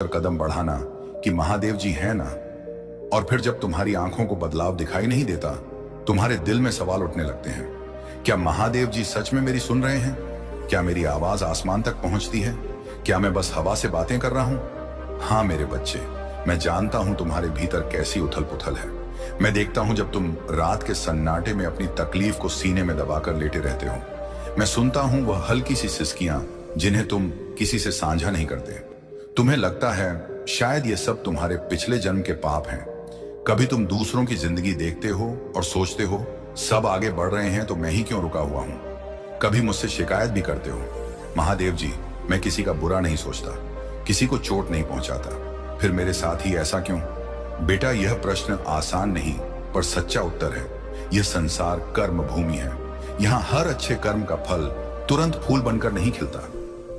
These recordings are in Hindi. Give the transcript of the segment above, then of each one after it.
सोचकर कदम बढ़ाना कि महादेव जी हैं ना। और फिर जब तुम्हारी आंखों को बदलाव दिखाई नहीं देता, तुम्हारे दिल में सवाल उठने लगते हैं, क्या महादेव जी सच में मेरी सुन रहे हैं? क्या मेरी आवाज आसमान तक पहुंचती है? क्या मैं बस हवा से बातें कर रहा हूं? हाँ मेरे बच्चे, मैं जानता हूं तुम्हारे भीतर कैसी उथल पुथल है। मैं देखता हूं जब तुम रात के सन्नाटे में अपनी तकलीफ को सीने में दबाकर लेटे रहते हो। मैं सुनता हूं वह हल्की सी सिसकियां जिन्हें तुम किसी से साझा नहीं करते। तुम्हें लगता है शायद ये सब तुम्हारे पिछले जन्म के पाप हैं। कभी तुम दूसरों की जिंदगी देखते हो और सोचते हो सब आगे बढ़ रहे हैं तो मैं ही क्यों रुका हुआ हूं। कभी मुझसे शिकायत भी करते हो, महादेव जी मैं किसी का बुरा नहीं सोचता, किसी को चोट नहीं पहुंचाता, फिर मेरे साथ ही ऐसा क्यों? बेटा यह प्रश्न आसान नहीं पर सच्चा उत्तर है। यह संसार कर्म भूमि है। यहाँ हर अच्छे कर्म का फल तुरंत फूल बनकर नहीं खिलता।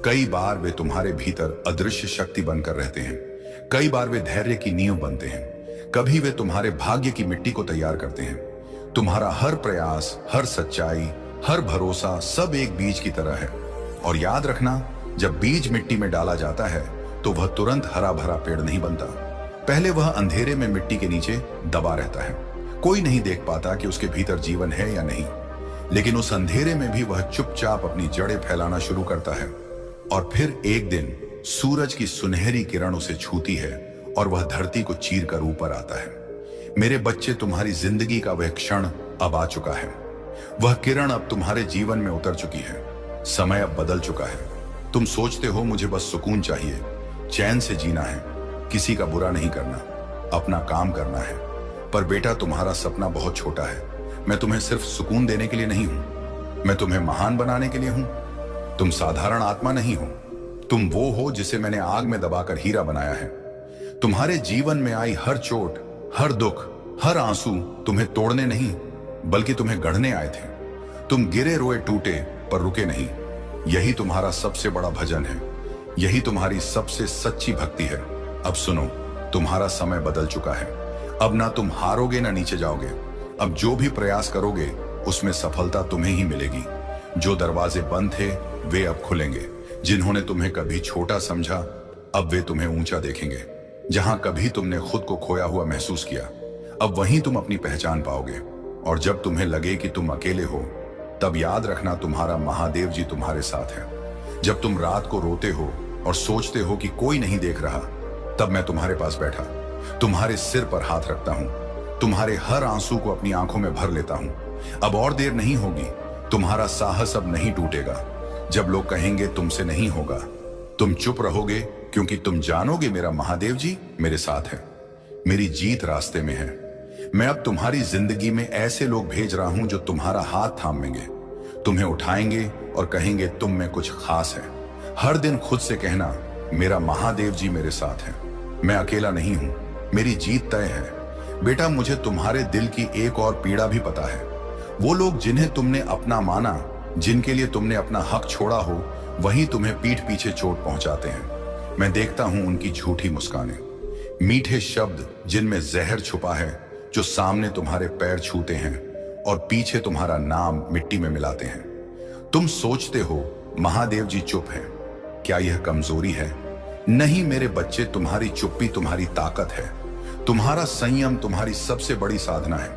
कई बार वे तुम्हारे भीतर अदृश्य शक्ति बनकर रहते हैं। कई बार वे धैर्य की नींव बनते हैं। कभी वे तुम्हारे भाग्य की मिट्टी को तैयार करते हैं। तुम्हारा हर प्रयास, हर सच्चाई, हर भरोसा सब एक बीज की तरह है। और याद रखना, जब बीज मिट्टी में डाला जाता है तो वह तुरंत हरा भरा पेड़ नहीं बनता। पहले वह अंधेरे में मिट्टी के नीचे दबा रहता है। कोई नहीं देख पाता कि उसके भीतर जीवन है या नहीं, लेकिन उस अंधेरे में भी वह चुपचाप अपनी जड़ें फैलाना शुरू करता है। और फिर एक दिन सूरज की सुनहरी किरण उसे छूती है और वह धरती को चीर कर ऊपर आता है। मेरे बच्चे, तुम्हारी जिंदगी का वह क्षण अब आ चुका है। वह किरण अब तुम्हारे जीवन में उतर चुकी है। समय अब बदल चुका है। तुम सोचते हो मुझे बस सुकून चाहिए, चैन से जीना है, किसी का बुरा नहीं करना, अपना काम करना है। पर बेटा तुम्हारा सपना बहुत छोटा है। मैं तुम्हें सिर्फ सुकून देने के लिए नहीं हूं, मैं तुम्हें महान बनाने के लिए हूं। तुम साधारण आत्मा नहीं हो, तुम वो हो जिसे मैंने आग में दबाकर हीरा बनाया है। तुम्हारे जीवन में आई हर चोट, हर दुख, हर आंसू तुम्हें तोड़ने नहीं बल्कि तुम्हें गढ़ने आए थे। तुम गिरे रोए टूटे पर रुके नहीं। यही तुम्हारा सबसे बड़ा भजन है, यही तुम्हारी सबसे सच्ची भक्ति है। अब सुनो, तुम्हारा समय बदल चुका है। अब ना तुम हारोगे ना नीचे जाओगे। अब जो भी प्रयास करोगे उसमें सफलता तुम्हें ही मिलेगी। जो दरवाजे बंद थे वे अब खुलेंगे। जिन्होंने तुम्हें कभी छोटा समझा अब वे तुम्हें ऊंचा देखेंगे। जहां कभी तुमने खुद को खोया हुआ महसूस किया, अब वहीं तुम अपनी पहचान पाओगे। और जब तुम्हें लगे कि तुम अकेले हो, तब याद रखना तुम्हारा महादेव जी तुम्हारे साथ है। जब तुम रात को रोते हो और सोचते हो कि कोई नहीं देख रहा, तब मैं तुम्हारे पास बैठा तुम्हारे सिर पर हाथ रखता हूं, तुम्हारे हर आंसू को अपनी आंखों में भर लेता हूं। अब और देर नहीं होगी, तुम्हारा साहस अब नहीं टूटेगा। जब लोग कहेंगे तुमसे नहीं होगा, तुम चुप रहोगे, क्योंकि तुम जानोगे मेरा महादेव जी मेरे साथ है। मेरी जीत रास्ते में है। मैं अब तुम्हारी जिंदगी में ऐसे लोग भेज रहा हूं जो तुम्हारा हाथ थामेंगे, तुम्हें उठाएंगे और कहेंगे तुम में कुछ खास है। हर दिन खुद से कहना, मेरा महादेव जी मेरे साथ है, मैं अकेला नहीं हूं, मेरी जीत तय है। बेटा मुझे तुम्हारे दिल की एक और पीड़ा भी पता है। वो लोग जिन्हें तुमने अपना माना, जिनके लिए तुमने अपना हक छोड़ा हो, वही तुम्हें पीठ पीछे चोट पहुंचाते हैं। मैं देखता हूं उनकी झूठी मुस्कानें, मीठे शब्द जिनमें जहर छुपा है, जो सामने तुम्हारे पैर छूते हैं और पीछे तुम्हारा नाम मिट्टी में मिलाते हैं। तुम सोचते हो महादेव जी चुप हैं, क्या यह कमजोरी है? नहीं मेरे बच्चे, तुम्हारी चुप्पी तुम्हारी ताकत है। तुम्हारा संयम तुम्हारी सबसे बड़ी साधना है।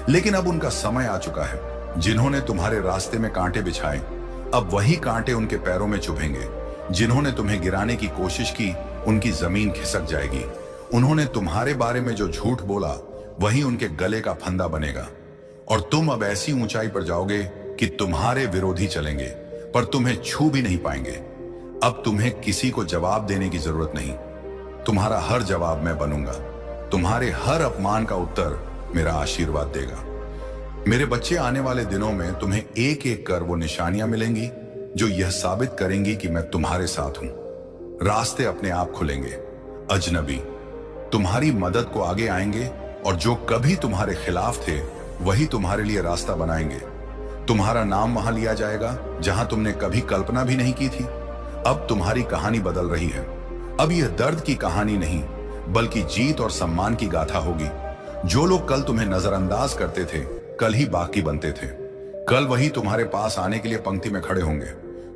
लेकिन अब उनका समय आ चुका है। जिन्होंने तुम्हारे रास्ते में कांटे बिछाए, अब वही कांटे उनके पैरों में चुभेंगे। जिन्होंने तुम्हें गिराने की कोशिश की, उनकी जमीन खिसक जाएगी। उन्होंने तुम्हारे बारे में जो झूठ बोला, वही उनके गले का फंदा बनेगा। और तुम अब ऐसी ऊंचाई पर जाओगे कि तुम्हारे विरोधी चलेंगे, पर तुम्हें छू भी नहीं पाएंगे। अब तुम्हें किसी को जवाब देने की जरूरत नहीं। तुम्हारा हर जवाब मैं बनूंगा। तुम्हारे हर अपमान का उत्तर मेरा आशीर्वाद देगा। मेरे बच्चे, आने वाले दिनों में तुम्हें एक एक कर वो निशानियां मिलेंगी जो यह साबित करेंगी कि मैं तुम्हारे साथ हूं। रास्ते अपने आप खुलेंगे। अजनबी तुम्हारी मदद को आगे आएंगे और जो कभी तुम्हारे खिलाफ थे, वही तुम्हारे लिए रास्ता बनाएंगे। तुम्हारा नाम वहां लिया जाएगा जहां तुमने कभी कल्पना भी नहीं की थी। अब तुम्हारी कहानी बदल रही है। अब यह दर्द की कहानी नहीं, बल्कि जीत और सम्मान की गाथा होगी। जो लोग कल तुम्हें नजरअंदाज करते थे, कल ही बाकी बनते थे। कल वही तुम्हारे पास आने के लिए पंक्ति में खड़े होंगे।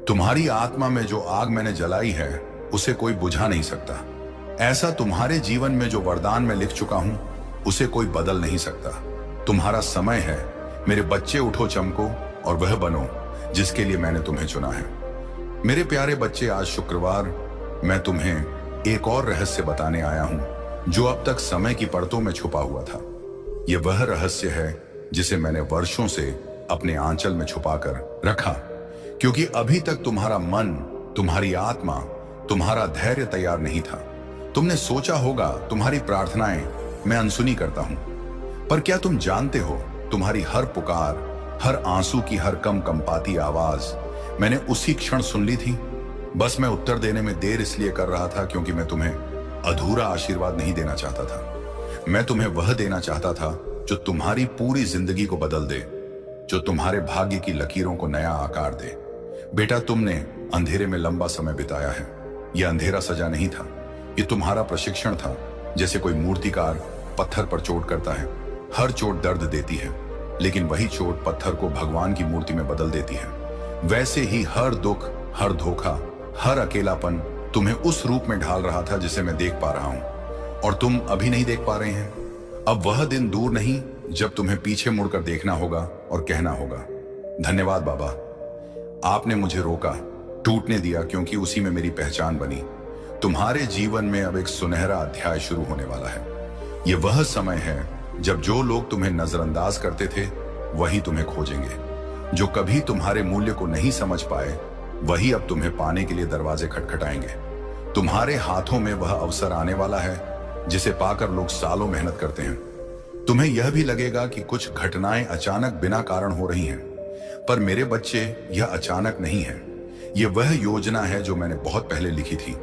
तुम्हारी आत्मा में जो आग मैंने जलाई है, उसे कोई बुझा नहीं सकता। ऐसा तुम्हारे जीवन में जो वरदान मैं लिख चुका हूं उसे कोई बदल नहीं सकता। तुम्हारा समय है मेरे बच्चे, उठो चमको और वह बनो जिसके लिए मैंने तुम्हें चुना है। मेरे प्यारे बच्चे, आज शुक्रवार मैं तुम्हें एक और रहस्य बताने आया हूं जो अब तक समय की परतों में छुपा हुआ था। यह वह रहस्य है जिसे मैंने वर्षों से अपने आंचल में छुपाकर रखा, क्योंकि अभी तक तुम्हारा मन, तुम्हारी आत्मा, तुम्हारा धैर्य तैयार नहीं था। तुमने सोचा होगा तुम्हारी प्रार्थनाएं मैं अनसुनी करता हूं, पर क्या तुम जानते हो तुम्हारी हर पुकार, हर आंसू की हर कम कंपाती आवाज मैंने उसी क्षण सुन ली थी। बस मैं उत्तर देने में देर इसलिए कर रहा था क्योंकि मैं तुम्हें अधूरा आशीर्वाद नहीं देना चाहता था। मैं तुम्हें वह देना चाहता था जो तुम्हारी पूरी जिंदगी को बदल दे, जो तुम्हारे भाग्य की लकीरों को नया आकार दे। बेटा, तुमने अंधेरे में लंबा समय बिताया है। यह अंधेरा सजा नहीं था, यह तुम्हारा प्रशिक्षण था। जैसे कोई मूर्तिकार पत्थर पर चोट करता है, हर चोट दर्द देती है, लेकिन वही चोट पत्थर को भगवान की मूर्ति में बदल देती है। वैसे ही हर दुख, हर धोखा, हर अकेलापन तुम्हें उस रूप में ढाल रहा था जिसे मैं देख पा रहा हूं, और तुम अभी नहीं देख पा रहे हैं। अब वह दिन दूर नहीं जब तुम्हें पीछे मुड़कर देखना होगा और कहना होगा, धन्यवाद बाबा, आपने मुझे रोका, टूटने दिया, क्योंकि उसी में मेरी पहचान बनी। तुम्हारे जीवन में अब एक सुनहरा अध्याय शुरू होने वाला है। यह वह समय है जब जो लोग तुम्हें नजरअंदाज करते थे वही तुम्हें खोजेंगे। जो कभी तुम्हारे मूल्य को नहीं समझ पाए वही अब तुम्हें पाने के लिए दरवाजे खटखटाएंगे। तुम्हारे हाथों में वह अवसर आने वाला है जिसे पाकर लोग सालों मेहनत करते हैं। तुम्हें यह भी लगेगा कि कुछ घटनाएं अचानक बिना कारण हो रही हैं, पर मेरे बच्चे, यह अचानक नहीं है। यह वह योजना है जो मैंने बहुत पहले लिखी थी।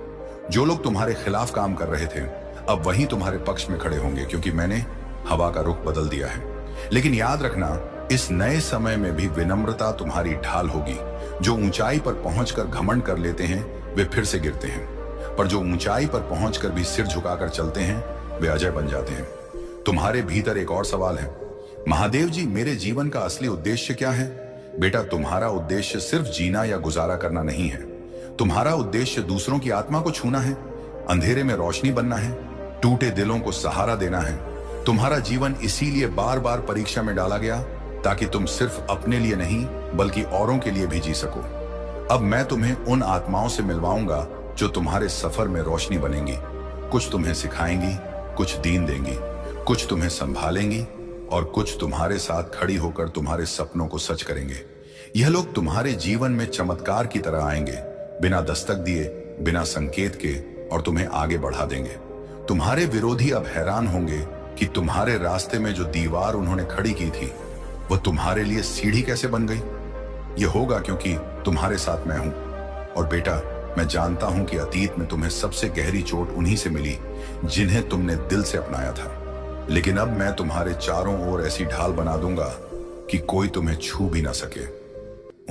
जो लोग तुम्हारे खिलाफ काम कर रहे थे अब वही तुम्हारे पक्ष में खड़े होंगे, क्योंकि मैंने हवा का रुख बदल दिया है। लेकिन याद रखना, इस नए समय में भी विनम्रता तुम्हारी ढाल होगी। जो ऊंचाई पर पहुंचकर घमंड कर लेते हैं वे फिर से गिरते हैं, पर जो ऊंचाई पर पहुंचकर भी सिर झुकाकर चलते हैं वे अजय बन जाते हैं। तुम्हारे भीतर एक और सवाल है, महादेव जी, मेरे जीवन का असली उद्देश्य क्या है? बेटा, तुम्हारा उद्देश्य सिर्फ जीना या गुजारा करना नहीं है। तुम्हारा उद्देश्य दूसरों की आत्मा को छूना है, अंधेरे में रोशनी बनना है, टूटे दिलों को सहारा देना है। तुम्हारा जीवन इसीलिए बार बार परीक्षा में डाला गया ताकि तुम सिर्फ अपने लिए नहीं बल्कि औरों के लिए भी जी सको। अब मैं तुम्हें उन आत्माओं से मिलवाऊंगा जो तुम्हारे सफर में रोशनी बनेंगी। कुछ तुम्हें सिखाएंगी, कुछ दीन देंगी, कुछ तुम्हें संभालेंगी और कुछ तुम्हारे साथ खड़ी होकर तुम्हारे सपनों को सच करेंगे। यह लोग तुम्हारे जीवन में चमत्कार की तरह आएंगे, बिना दस्तक दिए, बिना संकेत के, और तुम्हें आगे बढ़ा देंगे। तुम्हारे विरोधी अब हैरान होंगे कि तुम्हारे रास्ते में जो दीवार उन्होंने खड़ी की थी वह तुम्हारे लिए सीढ़ी कैसे बन गई। यह होगा क्योंकि तुम्हारे साथ मैं हूं। और बेटा, मैं जानता हूं कि अतीत में तुम्हें सबसे गहरी चोट उन्हीं से मिली जिन्हें तुमने दिल से अपनाया था। लेकिन अब मैं तुम्हारे चारों ओर ऐसी ढाल बना दूंगा कि कोई तुम्हें छू भी ना सके।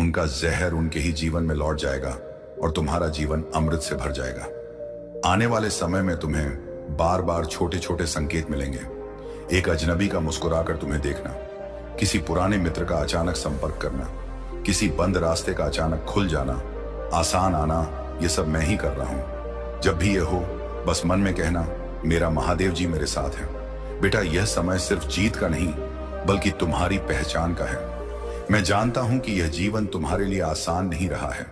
उनका जहर उनके ही जीवन में लौट जाएगा और तुम्हारा जीवन अमृत से भर जाएगा। आने वाले समय में तुम्हें बार बार छोटे छोटे संकेत मिलेंगे। एक अजनबी का मुस्कुराकर तुम्हें देखना, किसी पुराने मित्र का अचानक संपर्क करना, किसी बंद रास्ते का अचानक खुल जाना, आसान आना, ये सब मैं ही कर रहा हूं। जब भी ये हो बस मन में कहना, मेरा महादेव जी मेरे साथ है। बेटा, यह समय सिर्फ जीत का नहीं बल्कि तुम्हारी पहचान का है। मैं जानता हूं कि यह जीवन तुम्हारे लिए आसान नहीं रहा है।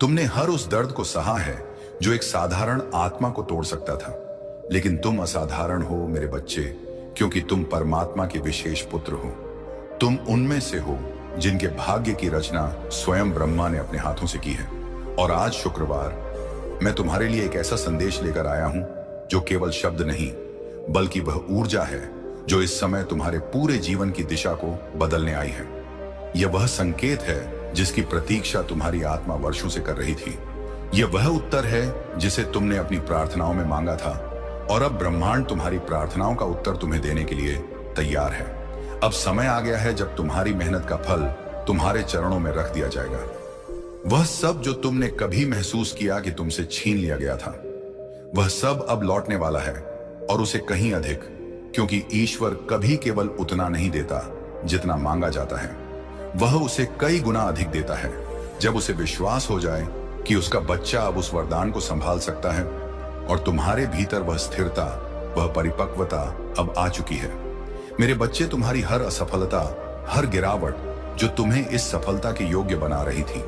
तुमने हर उस दर्द को सहा है जो एक साधारण आत्मा को तोड़ सकता था। लेकिन तुम असाधारण हो मेरे बच्चे, क्योंकि तुम परमात्मा के विशेष पुत्र हो। तुम उनमें से हो जिनके भाग्य की रचना स्वयं ब्रह्मा ने अपने हाथों से की है। और आज शुक्रवार मैं तुम्हारे लिए एक ऐसा संदेश लेकर आया हूं जो केवल शब्द नहीं बल्कि वह ऊर्जा है जो इस समय तुम्हारे पूरे जीवन की दिशा को बदलने आई है। यह वह संकेत है जिसकी प्रतीक्षा तुम्हारी आत्मा वर्षों से कर रही थी। यह वह उत्तर है जिसे तुमने अपनी प्रार्थनाओं में मांगा था, और अब ब्रह्मांड तुम्हारी प्रार्थनाओं का उत्तर तुम्हें देने के लिए तैयार है। अब समय आ गया है जब तुम्हारी मेहनत का फल तुम्हारे चरणों में रख दिया जाएगा। वह सब जो तुमने कभी महसूस किया कि तुमसे छीन लिया गया था, वह सब अब लौटने वाला है, और उसे कहीं अधिक, क्योंकि ईश्वर कभी केवल उतना नहीं देता जितना मांगा जाता है, वह उसे कई गुना अधिक देता है। जब उसे विश्वास हो जाए कि उसका बच्चा अब उस वरदान को संभाल सकता है, और तुम्हारे भीतर वह स्थिरता, वह परिपक्वता अब आ चुकी है। मेरे बच्चे, तुम्हारी हर असफलता, हर गिरावट जो तुम्हें इस सफलता के योग्य बना रही थी,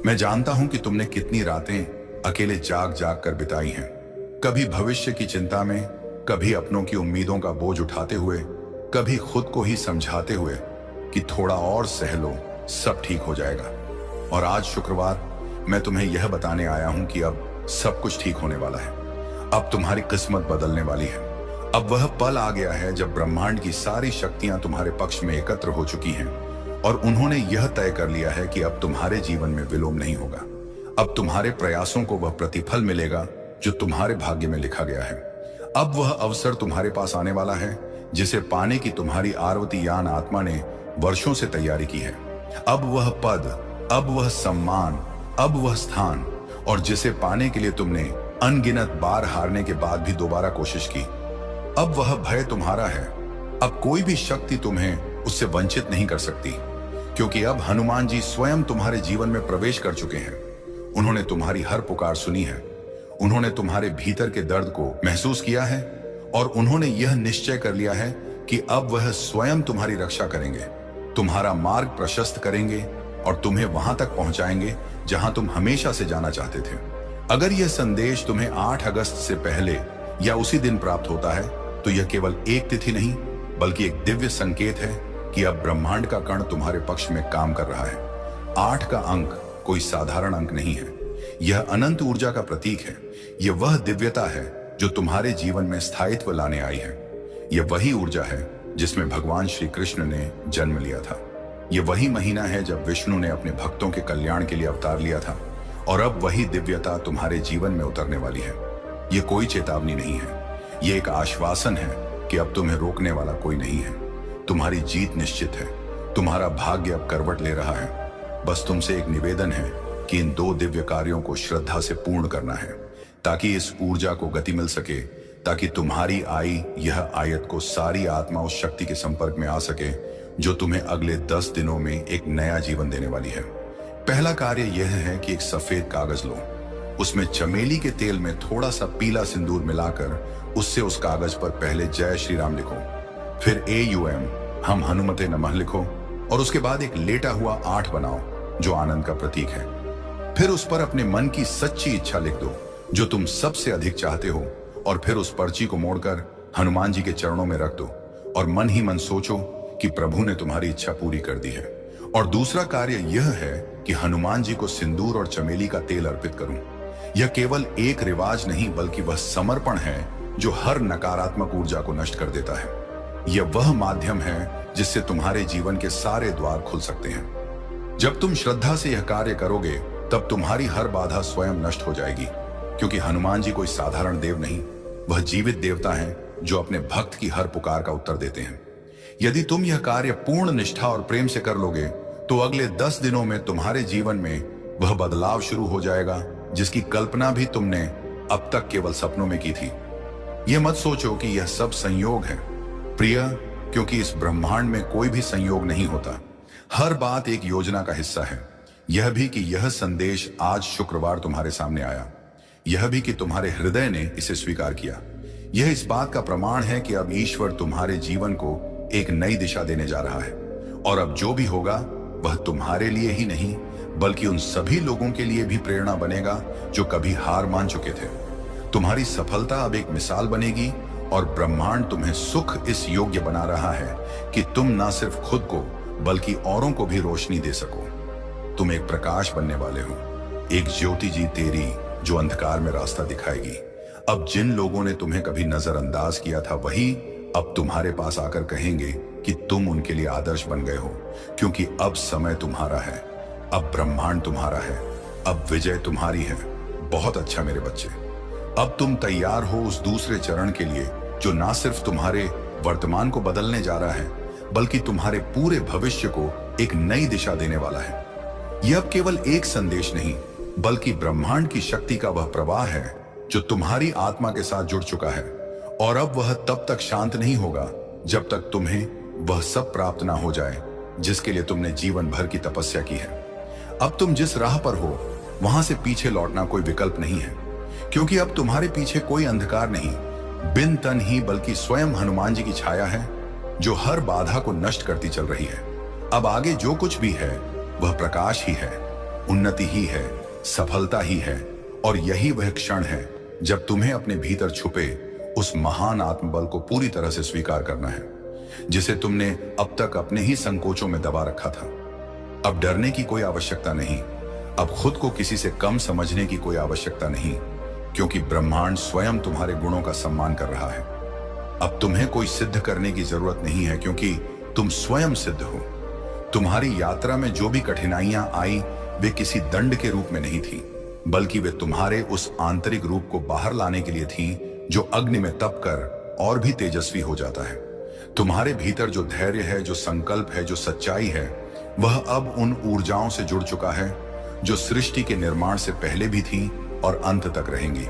मैं जानता हूं कि तुमने कितनी रातें अकेले जाग जाग कर बिताई हैं। कभी भविष्य की चिंता में, कभी अपनों की उम्मीदों का बोझ उठाते हुए, कभी खुद को ही समझाते हुए कि थोड़ा और सह लो, सब ठीक हो जाएगा। और आज शुक्रवार मैं तुम्हें यह बताने आया हूं कि अब सब कुछ ठीक होने वाला है। अब तुम्हारी किस्मत बदलने वाली है। अब वह पल आ गया है जब ब्रह्मांड की सारी शक्तियां तुम्हारे पक्ष में एकत्र हो चुकी हैं और उन्होंने यह तय कर लिया है कि अब तुम्हारे जीवन में विलोम नहीं होगा। अब तुम्हारे प्रयासों को वह प्रतिफल मिलेगा जो तुम्हारे भाग्य में लिखा गया है। अब वह अवसर तुम्हारे पास आने वाला है जिसे पाने की तुम्हारी आरवती यान आत्मा ने वर्षों से तैयारी की है। अब वह पद, अब वह सम्मान, अब वह स्थान, और जिसे पाने के लिए तुमने अनगिनत बार हारने के बाद भी दोबारा कोशिश की, अब वह भय तुम्हारा है। अब कोई भी शक्ति तुम्हें उससे वंचित नहीं कर सकती, क्योंकि अब हनुमान जी स्वयं तुम्हारे जीवन में प्रवेश कर चुके हैं। उन्होंने तुम्हारी हर पुकार सुनी है, उन्होंने तुम्हारे भीतर के दर्द को महसूस किया है और उन्होंने यह निश्चय कर लिया है कि अब वह स्वयं तुम्हारी रक्षा करेंगे, तुम्हारा मार्ग प्रशस्त करेंगे और तुम्हें वहां तक पहुंचाएंगे जहां तुम हमेशा से जाना चाहते थे। अगर यह संदेश तुम्हें 8 अगस्त से पहले या उसी दिन प्राप्त होता है तो यह केवल एक तिथि नहीं बल्कि एक दिव्य संकेत है कि अब ब्रह्मांड का कण तुम्हारे पक्ष में काम कर रहा है। 8 का अंक कोई साधारण अंक नहीं है, यह अनंत ऊर्जा का प्रतीक है। यह वह दिव्यता है जो तुम्हारे जीवन में स्थायित्व लाने आई है। यह वही ऊर्जा है जिसमें भगवान श्री कृष्ण ने जन्म लिया था। यह वही महीना है जब विष्णु ने अपने भक्तों के कल्याण के लिए अवतार लिया था और अब वही दिव्यता तुम्हारे जीवन में उतरने वाली है। यह कोई चेतावनी नहीं है, यह एक आश्वासन है कि अब तुम्हें रोकने वाला कोई नहीं है। तुम्हारी जीत निश्चित है, तुम्हारा भाग्य अब करवट ले रहा है। बस तुमसे एक निवेदन है कि इन 2 दिव्य कार्यों को श्रद्धा से पूर्ण करना है ताकि इस ऊर्जा को गति मिल सके, ताकि तुम्हारी आई यह आयत को सारी आत्मा उस शक्ति के संपर्क में आ सके जो तुम्हें अगले 10 दिनों में एक नया जीवन देने वाली है। पहला कार्य यह है कि एक सफेद कागज लो, उसमें चमेली के तेल में थोड़ा सा पीला सिंदूर मिलाकर उससे उस कागज पर पहले जय श्री राम लिखो, फिर AUM हम हनुमते नमः लिखो और उसके बाद एक लेटा हुआ 8 बनाओ जो आनंद का प्रतीक है। फिर उस पर अपने मन की सच्ची इच्छा लिख दो जो तुम सबसे अधिक चाहते हो और फिर उस पर्ची को मोड़कर हनुमान जी के चरणों में रख दो और मन ही मन सोचो कि प्रभु ने तुम्हारी इच्छा पूरी कर दी है। और दूसरा कार्य यह है कि हनुमान जी को सिंदूर और चमेली का तेल अर्पित करूं। यह केवल एक रिवाज नहीं बल्कि वह समर्पण है जो हर नकारात्मक ऊर्जा को नष्ट कर देता है। यह वह माध्यम है जिससे तुम्हारे जीवन के सारे द्वार खुल सकते हैं। जब तुम श्रद्धा से यह कार्य करोगे तब तुम्हारी हर बाधा स्वयं नष्ट हो जाएगी, क्योंकि हनुमान जी कोई साधारण देव नहीं, वह जीवित देवता हैं जो अपने भक्त की हर पुकार का उत्तर देते हैं। यदि तुम यह कार्य पूर्ण निष्ठा और प्रेम से कर लोगे तो अगले 10 दिनों में तुम्हारे जीवन में वह बदलाव शुरू हो जाएगा जिसकी कल्पना भी तुमने अब तक केवल सपनों में की थी। यह मत सोचो कि यह सब संयोग है प्रिय, क्योंकि इस ब्रह्मांड में कोई भी संयोग नहीं होता। हर बात एक योजना का हिस्सा है। यह भी कि यह संदेश आज शुक्रवार तुम्हारे सामने आया, यह भी कि तुम्हारे हृदय ने इसे स्वीकार किया, यह इस बात का प्रमाण है कि अब ईश्वर तुम्हारे जीवन को एक नई दिशा देने जा रहा है। और अब जो भी होगा वह तुम्हारे लिए ही नहीं बल्कि उन सभी लोगों के लिए भी प्रेरणा बनेगा जो कभी हार मान चुके थे। तुम्हारी सफलता अब एक मिसाल बनेगी और ब्रह्मांड तुम्हें सुख इस योग्य बना रहा है कि तुम ना सिर्फ खुद को बल्कि औरों को भी रोशनी दे सको। तुम एक प्रकाश बनने वाले हो, एक ज्योति जी तेरी जो अंधकार में रास्ता दिखाएगी। अब जिन लोगों ने तुम्हें कभी नजरअंदाज किया था वही अब तुम्हारे पास आकर कहेंगे कि तुम उनके लिए आदर्श बन गए हो, क्योंकि अब समय तुम्हारा है, अब ब्रह्मांड तुम्हारा है, अब विजय तुम्हारी है। बहुत अच्छा मेरे बच्चे, अब तुम तैयार हो उस दूसरे चरण के लिए जो ना सिर्फ तुम्हारे वर्तमान को बदलने जा रहा है बल्कि तुम्हारे पूरे भविष्य को एक नई दिशा देने वाला है। यह अब केवल एक संदेश नहीं बल्कि ब्रह्मांड की शक्ति का वह प्रवाह है जो तुम्हारी आत्मा के साथ जुड़ चुका है। और अब वह तब तक शांत नहीं होगा जब तक तुम्हें वह सब प्राप्त ना हो जाए जिसके लिए तुमने जीवन भर की तपस्या की है। अब तुम जिस राह पर हो वहां से पीछे लौटना कोई विकल्प नहीं है, क्योंकि अब तुम्हारे पीछे कोई अंधकार नहीं, बिन तन ही बल्कि स्वयं हनुमान जी की छाया है, जो हर बाधा को नष्ट करती चल रही है। अब आगे जो कुछ भी है वह प्रकाश ही है, उन्नति ही है, सफलता ही है, और यही वह क्षण है जब तुम्हें अपने भीतर छुपे उस महान आत्मबल को पूरी तरह से स्वीकार करना है, जिसे तुमने अब तक अपने ही संकोचों में दबा रखा था। अब डरने की कोई आवश्यकता नहीं, अब खुद को किसी से कम समझने की कोई आवश्यकता नहीं, क्योंकि ब्रह्मांड स्वयं तुम्हारे गुणों का सम्मान कर रहा है। अब तुम्हें कोई सिद्ध करने की जरूरत नहीं है, क्योंकि तुम स्वयं सिद्ध हो। तुम्हारी यात्रा में जो भी कठिनाइयां आई वे किसी दंड के रूप में नहीं थी, बल्कि वे तुम्हारे उस आंतरिक रूप को बाहर लाने के लिए थी, जो अग्नि में तप कर और भी तेजस्वी हो जाता है। तुम्हारे भीतर जो धैर्य है, जो संकल्प है, जो सच्चाई है, वह अब उन ऊर्जाओं से जुड़ चुका है जो सृष्टि के निर्माण से पहले भी थी और अंत तक रहेंगी।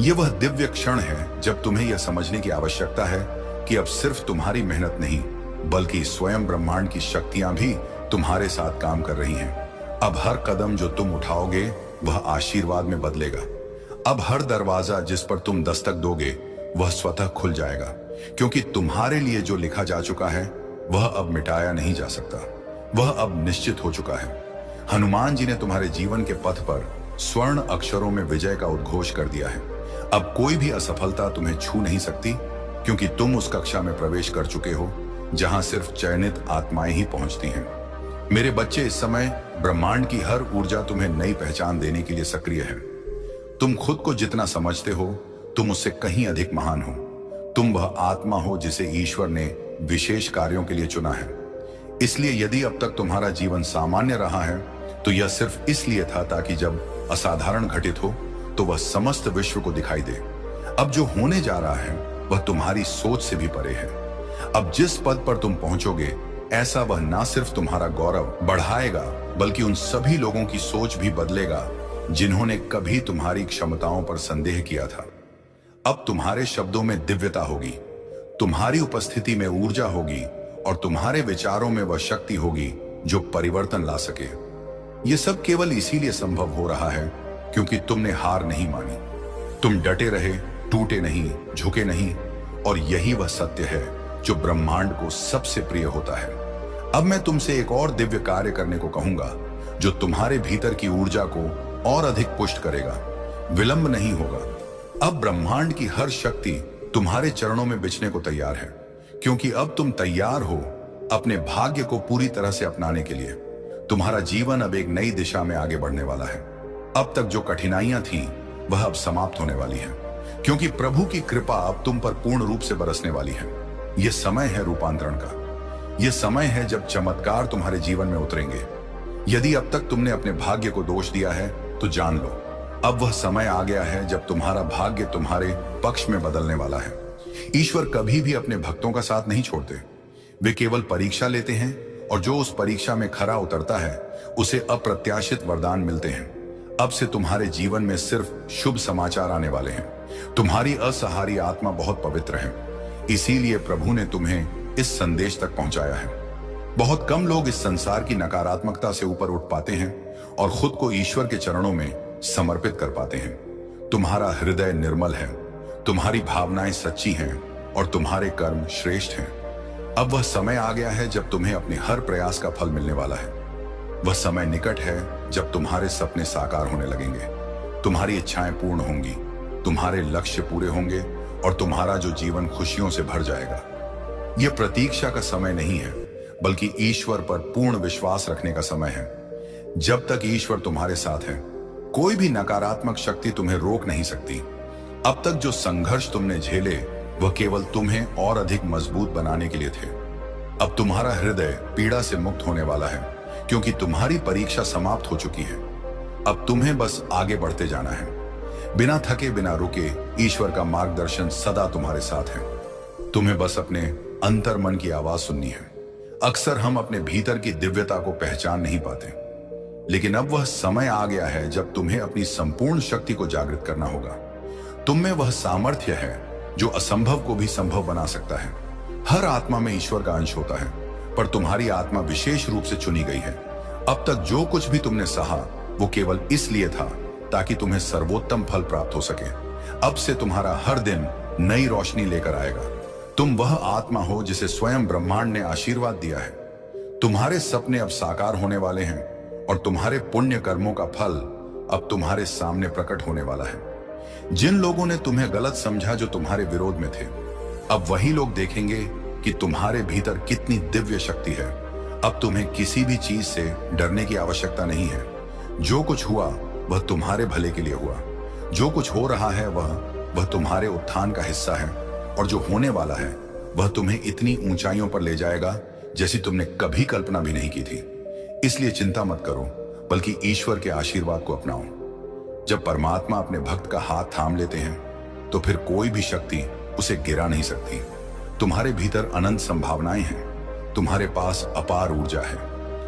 ये वह दिव्य क्षण है जब तुम्हें यह समझने की आवश्यकता है कि अब सिर्फ तुम्हारी मेहनत नहीं, बल्कि स्वयं ब्रह्मांड की शक्तियां भी तुम्हारे साथ काम कर रही हैं। अब हर कदम जो तुम उठाओगे वह आशीर्वाद में बदलेगा। अब हर दरवाजा जिस पर तुम दस्तक दोगे वह स्वतः खुल जाएगा, क्योंकि तुम्हारे लिए जो लिखा जा चुका है वह अब मिटाया नहीं जा सकता, वह अब निश्चित हो चुका है। हनुमान जी ने तुम्हारे जीवन के पथ पर स्वर्ण अक्षरों में विजय का उद्घोष कर दिया है। अब कोई भी असफलता तुम्हें छू नहीं सकती, क्योंकि तुम उस कक्षा में प्रवेश कर चुके हो जहां सिर्फ चयनित आत्माएं ही पहुंचती हैं। मेरे बच्चे, इस समय ब्रह्मांड की हर ऊर्जा तुम्हें नई पहचान देने के लिए सक्रिय है। तुम खुद को जितना समझते हो तुम उससे कहीं अधिक महान हो। तुम वह आत्मा हो जिसे ईश्वर ने विशेष कार्यों के लिए चुना है। इसलिए यदि अब तक तुम्हारा जीवन सामान्य रहा है तो यह सिर्फ इसलिए था ताकि जब असाधारण घटित हो तो वह समस्त विश्व को दिखाई दे। अब जो होने जा रहा है वह तुम्हारी सोच से भी परे है। अब जिस पद पर तुम पहुंचोगे, ऐसा वह ना सिर्फ तुम्हारा गौरव बढ़ाएगा, बल्कि उन सभी लोगों की सोच भी बदलेगा जिन्होंने कभी तुम्हारी क्षमताओं पर संदेह किया था। अब तुम्हारे शब्दों में दिव्यता होगी, तुम्हारी उपस्थिति में ऊर्जा होगी, और तुम्हारे विचारों में वह शक्ति होगी जो परिवर्तन ला सके। यह सब केवल इसीलिए संभव हो रहा है क्योंकि तुमने हार नहीं मानी। तुम डटे रहे, टूटे नहीं, झुके नहीं, और यही वह सत्य है जो ब्रह्मांड को सबसे प्रिय होता है। अब मैं तुमसे एक और दिव्य कार्य करने को कहूंगा जो तुम्हारे भीतर की ऊर्जा को और अधिक पुष्ट करेगा। विलंब नहीं होगा। अब ब्रह्मांड की हर शक्ति तुम्हारे चरणों में बिछने को तैयार है, क्योंकि अब तुम तैयार हो अपने भाग्य को पूरी तरह से अपनाने के लिए। तुम्हारा जीवन अब एक नई दिशा में आगे बढ़ने वाला है। अब तक जो कठिनाइयां थीं वह अब समाप्त होने वाली हैं, क्योंकि प्रभु की कृपा अब तुम पर पूर्ण रूप से बरसने वाली है। यह समय है रूपांतरण का। यह समय है जब चमत्कार तुम्हारे जीवन में उतरेंगे। यदि अब तक तुमने अपने भाग्य को दोष दिया है तो जान लो, अब वह समय आ गया है जब तुम्हारा भाग्य तुम्हारे पक्ष में बदलने वाला है। ईश्वर कभी भी अपने भक्तों का साथ नहीं छोड़ते। वे केवल परीक्षा लेते हैं, और जो उस परीक्षा में खरा उतरता है उसे अप्रत्याशित वरदान मिलते हैं। अब से तुम्हारे जीवन में सिर्फ शुभ समाचार आने वाले हैं। तुम्हारी असहारी आत्मा बहुत पवित्र है, इसीलिए प्रभु ने तुम्हें इस संदेश तक पहुंचाया है। बहुत कम लोग इस संसार की नकारात्मकता से ऊपर उठ पाते हैं और खुद को ईश्वर के चरणों में समर्पित कर पाते हैं। तुम्हारा हृदय निर्मल है, तुम्हारी भावनाएं सच्ची हैं, और तुम्हारे कर्म श्रेष्ठ हैं। अब वह समय आ गया है जब तुम्हें अपने हर प्रयास का फल मिलने वाला है। वह समय निकट है जब तुम्हारे सपने साकार होने लगेंगे, तुम्हारी इच्छाएं पूर्ण होंगी, तुम्हारे लक्ष्य पूरे होंगे, और तुम्हारा जो जीवन खुशियों से भर जाएगा। यह प्रतीक्षा का समय नहीं है, बल्कि ईश्वर पर पूर्ण विश्वास रखने का समय है। जब तक ईश्वर तुम्हारे साथ है, कोई भी नकारात्मक शक्ति तुम्हें रोक नहीं सकती। अब तक जो संघर्ष तुमने झेले वह केवल तुम्हें और अधिक मजबूत बनाने के लिए थे। अब तुम्हारा हृदय पीड़ा से मुक्त होने वाला है, क्योंकि तुम्हारी परीक्षा समाप्त हो चुकी है। अब तुम्हें बस आगे बढ़ते जाना है, बिना थके, बिना रुके। ईश्वर का मार्गदर्शन सदा तुम्हारे साथ है। तुम्हें बस अपने अंतर मन की आवाज सुननी है। अक्सर हम अपने भीतर की दिव्यता को पहचान नहीं पाते, लेकिन अब वह समय आ गया है जब तुम्हें अपनी संपूर्ण शक्ति को जागृत करना होगा। तुम में वह सामर्थ्य है जो असंभव को भी संभव बना सकता है। हर आत्मा में ईश्वर का अंश होता है, पर तुम्हारी आत्मा विशेष रूप से चुनी गई है। अब तक जो कुछ भी तुमने सहा वो केवल इसलिए था ताकि तुम्हें सर्वोत्तम फल प्राप्त हो सके। अब से तुम्हारा हर दिन नई रोशनी लेकर आएगा। तुम वह आत्मा हो जिसे स्वयं ब्रह्मांड ने आशीर्वाद दिया है। तुम्हारे सपने अब साकार होने वाले हैं और तुम्हारे पुण्य कर्मों का फल अब तुम्हारे सामने प्रकट होने वाला है। जिन लोगों ने तुम्हें गलत समझा, जो तुम्हारे विरोध में थे, अब वही लोग देखेंगे कि तुम्हारे भीतर कितनी दिव्य शक्ति है। अब तुम्हें किसी भी चीज से डरने की आवश्यकता नहीं है। जो कुछ हुआ वह तुम्हारे भले के लिए हुआ। जो कुछ हो रहा है वह तुम्हारे उत्थान का हिस्सा है, और जो होने वाला है वह तुम्हें इतनी ऊंचाइयों पर ले जाएगा जैसी तुमने कभी कल्पना भी नहीं की थी। इसलिए चिंता मत करो, बल्कि ईश्वर के आशीर्वाद को अपनाओ। जब परमात्मा अपने भक्त का हाथ थाम लेते हैं तो फिर कोई भी शक्ति उसे गिरा नहीं सकती। तुम्हारे भीतर अनंत संभावनाएं हैं। तुम्हारे पास अपार ऊर्जा है।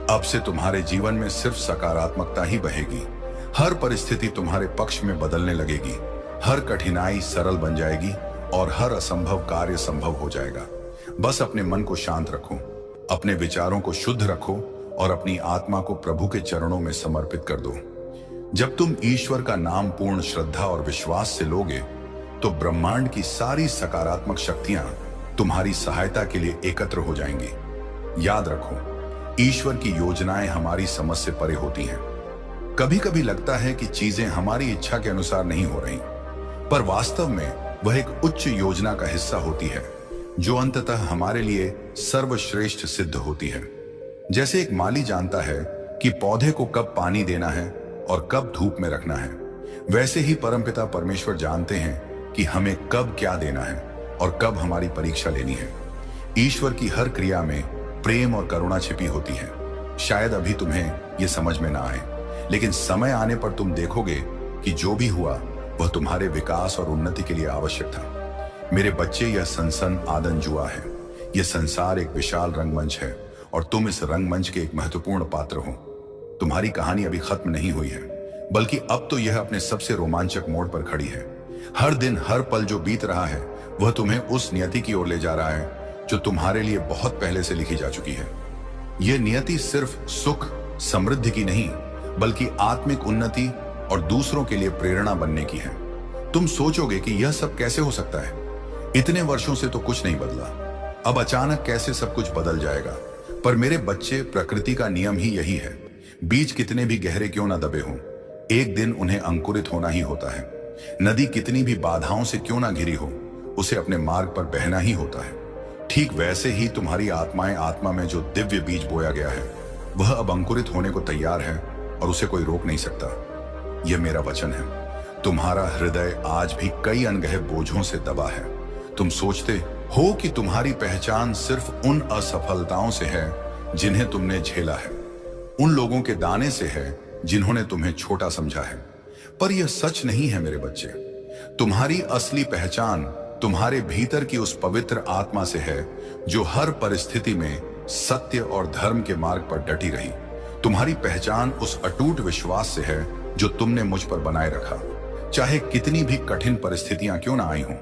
अब से तुम्हारे जीवन में सिर्फ सकारात्मकता ही बहेगी। हर परिस्थिति तुम्हारे पक्ष में बदलने लगेगी। हर कठिनाई सरल बन जाएगी और हर असंभव कार्य संभव हो जाएगा। बस अपने मन को शांत रखो, अपने विचारों को शुद्ध रखो और अपनी आत्मा को प्रभु के चरणों में समर्पित कर दो। जब तुम ईश्वर का नाम पूर्ण श्रद्धा और विश्वास से लोगे तो ब्रह्मांड की सारी सकारात्मक शक्तियां तुम्हारी सहायता के लिए एकत्र हो जाएंगी। याद रखो, ईश्वर की योजनाएं हमारी समझ से परे होती हैं। कभी कभी लगता है कि चीजें हमारी इच्छा के अनुसार नहीं हो रही, पर वास्तव में वह एक उच्च योजना का हिस्सा होती है जो अंततः हमारे लिए सर्वश्रेष्ठ सिद्ध होती है। जैसे एक माली जानता है कि पौधे को कब पानी देना है और कब धूप में रखना है, वैसे ही परमपिता परमेश्वर जानते हैं कि हमें कब क्या देना है और कब हमारी परीक्षा लेनी है। ईश्वर की हर क्रिया में प्रेम और करुणा छिपी होती है। शायद अभी तुम्हें यह समझ में ना आए, लेकिन समय आने पर तुम देखोगे कि जो भी हुआ वह तुम्हारे विकास और उन्नति के लिए आवश्यक था। मेरे बच्चे, यह सनसन आदन जुआ है। यह संसार एक विशाल रंगमंच है और तुम इस रंगमंच के एक महत्वपूर्ण पात्र हो। तुम्हारी कहानी अभी खत्म नहीं हुई है, बल्कि अब तो यह अपने सबसे रोमांचक मोड़ पर खड़ी है। हर दिन, हर पल जो बीत रहा है वह तुम्हें उस नियति की ओर ले जा रहा है जो तुम्हारे लिए बहुत पहले से लिखी जा चुकी है। यह नियति सिर्फ सुख समृद्धि की नहीं, बल्कि आत्मिक उन्नति और दूसरों के लिए प्रेरणा बनने की है। तुम सोचोगे कि यह सब कैसे हो सकता है? इतने वर्षों से तो कुछ नहीं बदला, अब अचानक कैसे सब कुछ बदल जाएगा? पर मेरे बच्चे, प्रकृति का नियम ही यही है। बीज कितने भी गहरे क्यों ना दबे हों, एक दिन उन्हें अंकुरित होना ही होता है। नदी कितनी भी बाधाओं से क्यों ना घिरी हो, उसे अपने मार्ग पर बहना ही होता है। ठीक वैसे ही तुम्हारी आत्मा में जो दिव्य बीज बोया गया है वह अब अंकुरित होने को तैयार है और उसे कोई रोक नहीं सकता। यह मेरा वचन है। तुम्हारा हृदय आज भी कई अनगढ़े बोझों से दबा है। तुम सोचते हो कि तुम्हारी पहचान सिर्फ उन असफलताओं से है जिन्हें तुमने झेला है, उन लोगों के दाने से है जिन्होंने तुम्हें छोटा समझा है। पर यह सच नहीं है मेरे बच्चे। तुम्हारी असली पहचान तुम्हारे भीतर की उस पवित्र आत्मा से है जो हर परिस्थिति में सत्य और धर्म के मार्ग पर डटी रही। तुम्हारी पहचान उस अटूट विश्वास से है जो तुमने मुझ पर बनाए रखा, चाहे कितनी भी कठिन परिस्थितियां क्यों ना आई हों।